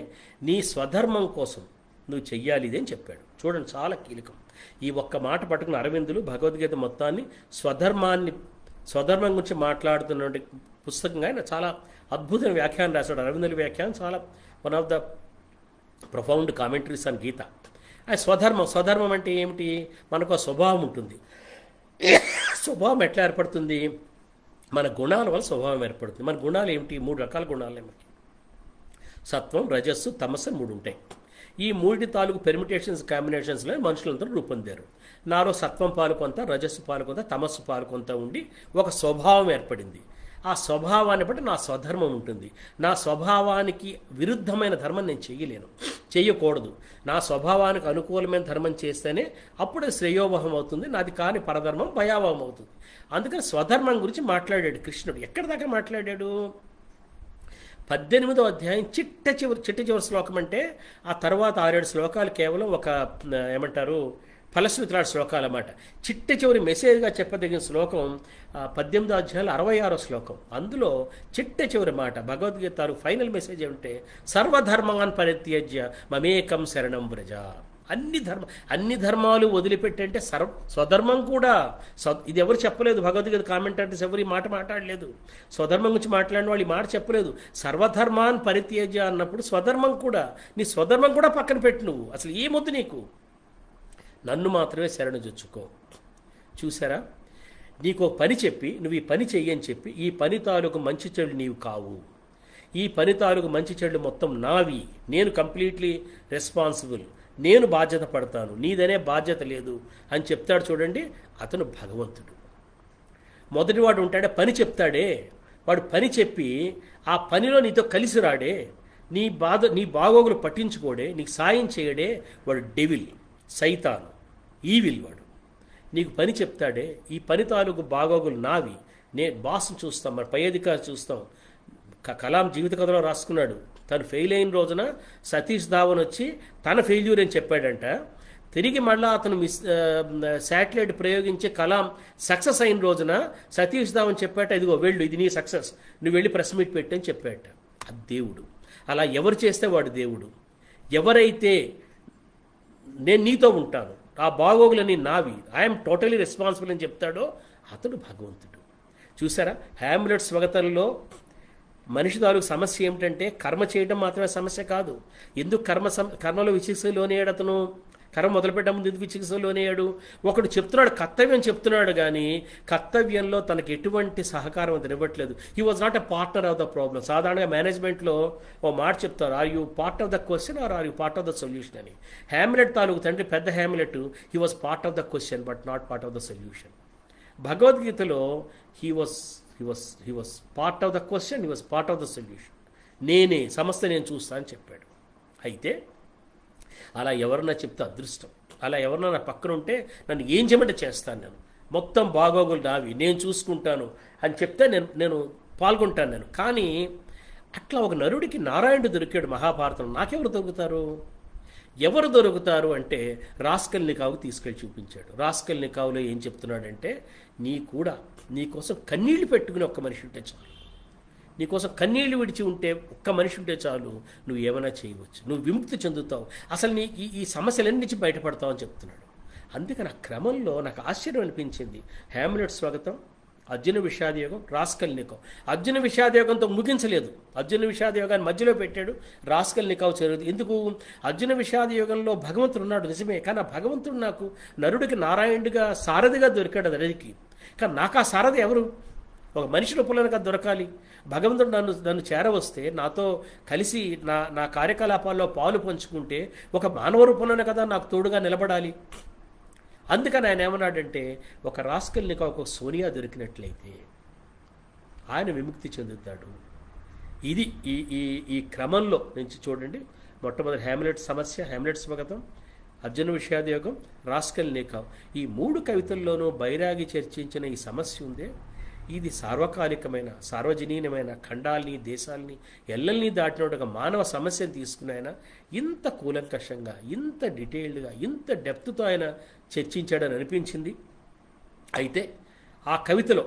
నీ స్వధర్మం కోసం నువ్వు చెయ్యాలి ఇది అని చెప్పాడు. చూడండి, చాలా కీలకం. ఈ ఒక్క మాట పట్టుకున్న అరవిందులు భగవద్గీత మొత్తాన్ని స్వధర్మం గురించి మాట్లాడుతున్న పుస్తకంగా ఆయన చాలా అద్భుతమైన వ్యాఖ్యానం రాశాడు. అరవిందుల వ్యాఖ్యానం చాలా one of the profound commentaries on Gita. ఆ స్వధర్మం అంటే ఏమిటి? మనకు ఆ స్వభావం ఉంటుంది. స్వభావం ఎట్లా ఏర్పడుతుంది? మన గుణాల వల్ల స్వభావం ఏర్పడుతుంది. మన గుణాలు ఏమిటి? 3 రకాల గుణాలు మనకి. సత్వం, రజస్సు, తమస్సు 3 ఉంటాయి. ఈ 3 తాలూకు పెర్మిటేషన్స్ కాంబినేషన్స్లో మనుషులందరూ రూపొందారు. నాలో సత్వం పాలు కొంత, రజస్సు పాలు కొంత, తమస్సు పాలు కొంత ఉండి ఒక స్వభావం ఏర్పడింది. ఆ స్వభావాన్ని బట్టి నా స్వధర్మం ఉంటుంది. నా స్వభావానికి విరుద్ధమైన ధర్మం నేను చేయకూడదు. నా స్వభావానికి అనుకూలమైన ధర్మం చేస్తేనే అప్పుడే శ్రేయోభవం అవుతుంది. నాది కాని పరధర్మం భయాభవం అవుతుంది. అందుకని స్వధర్మం గురించి మాట్లాడాడు కృష్ణుడు. ఎక్కడి దాకా మాట్లాడాడు? 18వ అధ్యాయం చిట్ట చివరి శ్లోకం. అంటే ఆ తర్వాత 6-7 శ్లోకాలు కేవలం ఒక ఏమంటారు ఫలశ్రుతుల శ్లోకాలు అన్నమాట. చిట్ట చివరి మెసేజ్గా చెప్పదగిన శ్లోకం 18వ అధ్యాయంలో 66వ శ్లోకం. అందులో చిట్ట చివరి మాట భగవద్గీత ఫైనల్ మెసేజ్ ఏమంటే సర్వధర్మాన్ పరిత్యజ్య మమేకం శరణం వ్రజ. అన్ని ధర్మాలు వదిలిపెట్టంటే స్వధర్మం కూడా. ఇది ఎవరు చెప్పలేదు. భగవద్గీత కామెంటరీస్ ఎవరు ఈ మాట మాట్లాడలేదు. స్వధర్మం గురించి మాట్లాడిన వాళ్ళు ఈ మాట చెప్పలేదు. సర్వధర్మాన్ పరిత్యజ్య అన్నప్పుడు స్వధర్మం కూడా, నీ స్వధర్మం కూడా పక్కన పెట్టు. నువ్వు అసలు ఏమొద్దు నీకు, నన్ను మాత్రమే శరణు జొచ్చుకో. చూసారా? నీకు ఒక పని చెప్పి నువ్వు ఈ పని చెయ్యని చెప్పి ఈ పని తాలూకు మంచి చెడు నీవు కావు, ఈ పని తాలూకు మంచి చెడు మొత్తం నావి, నేను కంప్లీట్లీ రెస్పాన్సిబుల్, నేను బాధ్యత పడతాను, నీదనే బాధ్యత లేదు అని చెప్తాడు. చూడండి, అతను భగవంతుడు. మొదటివాడు ఉంటాడే పని చెప్తాడే, వాడు పని చెప్పి ఆ పనిలో నీతో కలిసి రాడే, నీ బాగోగులు పట్టించుకోడే, నీకు సాయం చేయడే, వాడు డెవిల్, సైతాను, ఈవిల్. వాడు నీకు పని చెప్తాడే, ఈ పని తాలూకు బాగోగులు నావి, నేను బాస్ని చూస్తాం, మరి పై అధికారి చూస్తాం. కలాం జీవిత కథలో రాసుకున్నాడు. తను ఫెయిల్ అయిన రోజున సతీష్ ధావన్ వచ్చి తన ఫెయిల్యూర్ అని చెప్పాడంట. తిరిగి మళ్ళీ అతను శాటిలైట్ ప్రయోగించి కలాం సక్సెస్ అయిన రోజున సతీష్ ధావన్ చెప్పాట, ఇదిగో వెళ్ళు, ఇది నీ సక్సెస్, నువ్వు వెళ్ళి ప్రెస్ మీట్ పెట్టని చెప్పాట. అది దేవుడు. అలా ఎవరు చేస్తే వాడు దేవుడు. ఎవరైతే నేను నీతో ఉంటాను, ఆ బాగోగులని నావి, ఐఎమ్ టోటలీ రెస్పాన్సిబుల్ అని చెప్తాడో అతడు భగవంతుడు. చూసారా? హ్యామ్లెట్ స్వాగతంలో మనిషి తాలూకు సమస్య ఏమిటంటే కర్మ చేయడం మాత్రమే సమస్య కాదు. ఎందుకు కర్మలో విచికిత్సలోనేయాడు అతను? కర్మ మొదలుపెట్టే ముందు ఎందుకు విచికిత్సలోనేయాడు? ఒకడు చెప్తున్నాడు, కర్తవ్యం చెప్తున్నాడు, కానీ కర్తవ్యంలో తనకు ఎటువంటి సహకారం అది ఇవ్వట్లేదు. He was not a partner of the problem. సాధారణంగా మేనేజ్మెంట్లో ఓ మాట చెప్తారు, are you part of the question or are you part of the solution అని. హ్యామ్లెట్ తాలూకు తండ్రి పెద్ద Hamlet, he was part of the question but not part of the solution. భగవద్గీతలో he was part of the question, he was part of the solution. నేనే సమస్త నేను చూస్తా అని చెప్పాడు. అయితే అలా ఎవరన్నా చెప్తే అదృష్టం. అలా ఎవరన్నా నా పక్కన ఉంటే నన్ను ఏం చేయమంటే చేస్తాను, నేను మొత్తం బాగోగులు నావి, నేను చూసుకుంటాను అని చెప్తే నేను పాల్గొంటాను. కానీ అట్లా ఒక నరుడికి నారాయణుడు దొరికాడు మహాభారతం. నాకెవరు దొరుకుతారు? ఎవరు దొరుకుతారు అంటే రాస్కల్నికావుకు తీసుకెళ్ళి చూపించాడు. రాస్కల్నికావులో ఏం చెప్తున్నాడంటే, నీకోసం కన్నీళ్లు పెట్టుకుని ఒక్క మనిషి ఉంటే చాలు, నీకోసం కన్నీళ్లు విడిచి ఉంటే ఒక్క మనిషి ఉంటే చాలు, నువ్వు ఏమైనా చేయవచ్చు, నువ్వు విముక్తి చెందుతావు, అసలు నీ ఈ సమస్యలన్నీ నుంచి బయటపడతావు అని చెప్తున్నాడు. అందుకని ఆ క్రమంలో నాకు ఆశ్చర్యం అనిపించింది. హ్యామ్లెట్ స్వాగతం, అర్జున విషాదయోగం, రాస్కల్నికావ్. అర్జున విషాదయోగంతో ముగించలేదు. అర్జున విషాదయోగాన్ని మధ్యలో పెట్టాడు, రాస్కల్నికావ్ చేరదు. ఎందుకు? అర్జున విషాదయోగంలో భగవంతుడు ఉన్నాడు నిజమే, కానీ ఆ భగవంతుడు నాకు నరుడికి నారాయణుడిగా సారథిగా దొరికాడు నరుడికి. కానీ నాకు ఆ సారథి ఎవరు? ఒక మనిషి రూపంలోనే దొరకాలి. భగవంతుడు నన్ను చేరవస్తే, నాతో కలిసి నా కార్యకలాపాల్లో పాలు పంచుకుంటే ఒక మానవ రూపంలోనే కదా నాకు తోడుగా నిలబడాలి. అందుకని ఆయన ఏమన్నాడంటే, ఒక రాస్కల్నికావ్ ఒక సోనియా దొరికినట్లయితే ఆయన విముక్తి చెందుతాడు. ఇది ఈ క్రమంలో నుంచి చూడండి. మొట్టమొదటి హ్యామ్లెట్ సమస్య, హ్యామ్లెట్ స్వాగతం, అర్జున విషాదయోగం, రాస్కల్నికావ్. ఈ 3 కవితల్లోనూ బైరాగి చర్చించిన ఈ సమస్య ఉందే, ఇది సార్వకాలికమైన, సార్వజనీయమైన, ఖండాల్ని, దేశాల్ని, ఎల్లల్ని దాటినట్టుగా మానవ సమస్యను తీసుకుని ఆయన ఇంత కూలంకషంగా, ఇంత డీటెయిల్డ్గా, ఇంత డెప్త్తో ఆయన చర్చించాడని అనిపించింది. అయితే ఆ కవితలో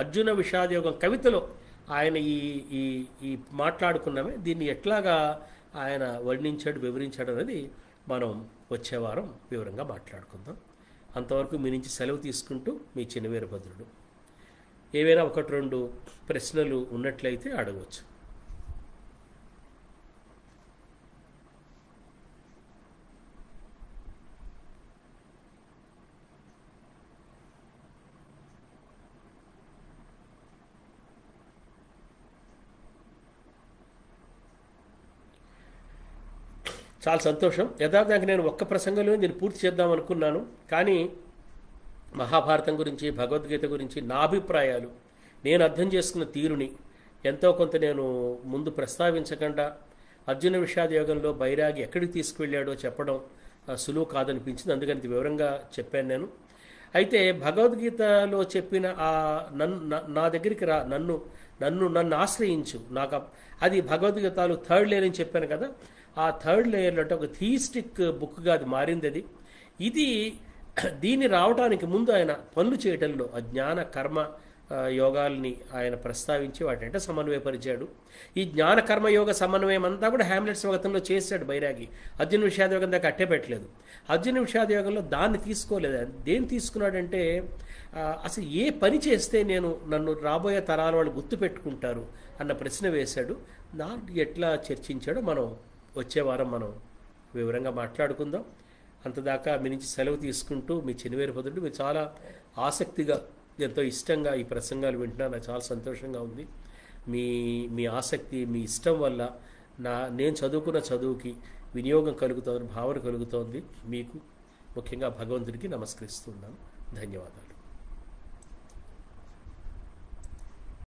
అర్జున విషాదయోగం కవితలో ఆయన ఈ మాట్లాడుకున్నామే, దీన్ని ఎట్లాగా ఆయన వర్ణించాడు, వివరించాడు అనేది మనం వచ్చే వారం వివరంగా మాట్లాడుకుందాం. అంతవరకు మీ నుంచి సెలవు తీసుకుంటూ మీ చిన్న వీరభద్రుడు. ఏవైనా 1-2 ప్రశ్నలు ఉన్నట్లయితే అడగవచ్చు. చాలా సంతోషం. యథార్థంగా నేను ఒక్క ప్రసంగంలో దీన్ని పూర్తి చేద్దాం అనుకున్నాను, కానీ మహాభారతం గురించి, భగవద్గీత గురించి నా అభిప్రాయాలు, నేను అర్థం చేసుకున్న తీరుని ఎంతో కొంత నేను ముందు ప్రస్తావించకుండా అర్జున విషాద యోగంలో బైరాగి ఎక్కడికి తీసుకువెళ్ళాడో చెప్పడం సులువు కాదనిపించింది. అందుకని ఇది వివరంగా చెప్పాను నేను. అయితే భగవద్గీతలో చెప్పిన ఆ నా దగ్గరికి రా, నన్ను ఆశ్రయించు, నాకు అది భగవద్గీతలో థర్డ్ లేయర్ అని చెప్పాను కదా, ఆ థర్డ్ లేయర్లో అంటే ఒక థీయిస్టిక్ బుక్గా అది మారింది. ఇది దీన్ని రావడానికి ముందు ఆయన పనులు చేయడంలో ఆ జ్ఞాన కర్మ యోగాల్ని ఆయన ప్రస్తావించి వాటింటే సమన్వయపరిచాడు. ఈ జ్ఞాన కర్మయోగ సమన్వయం అంతా కూడా హ్యామ్లెట్ స్వాగతంలో చేశాడు బైరాగి. అర్జున విషాద యోగం దాకా అట్టే పెట్టలేదు. అర్జున విషాద యోగంలో దాన్ని తీసుకోలేదు. దేన్ని తీసుకున్నాడంటే అసలు ఏ పని చేస్తే నన్ను రాబోయే తరాల వాళ్ళు గుర్తుపెట్టుకుంటారు అన్న ప్రశ్న వేశాడు. దాన్ని ఎట్లా చర్చించాడో మనం వచ్చే వారం మనం వివరంగా మాట్లాడుకుందాం. అంతదాకా మీ నుంచి సెలవు తీసుకుంటూ మీ చెనివేరు పొద్దుంటూ మీరు చాలా ఆసక్తిగా, ఎంతో ఇష్టంగా ఈ ప్రసంగాలు వింటున్నా. నాకు చాలా సంతోషంగా ఉంది. మీ ఆసక్తి, మీ ఇష్టం వల్ల నేను చదువుకున్న చదువుకి వినియోగం కలుగుతోంది, భావన కలుగుతోంది. మీకు ముఖ్యంగా భగవంతుడికి నమస్కరిస్తున్నాను. ధన్యవాదాలు.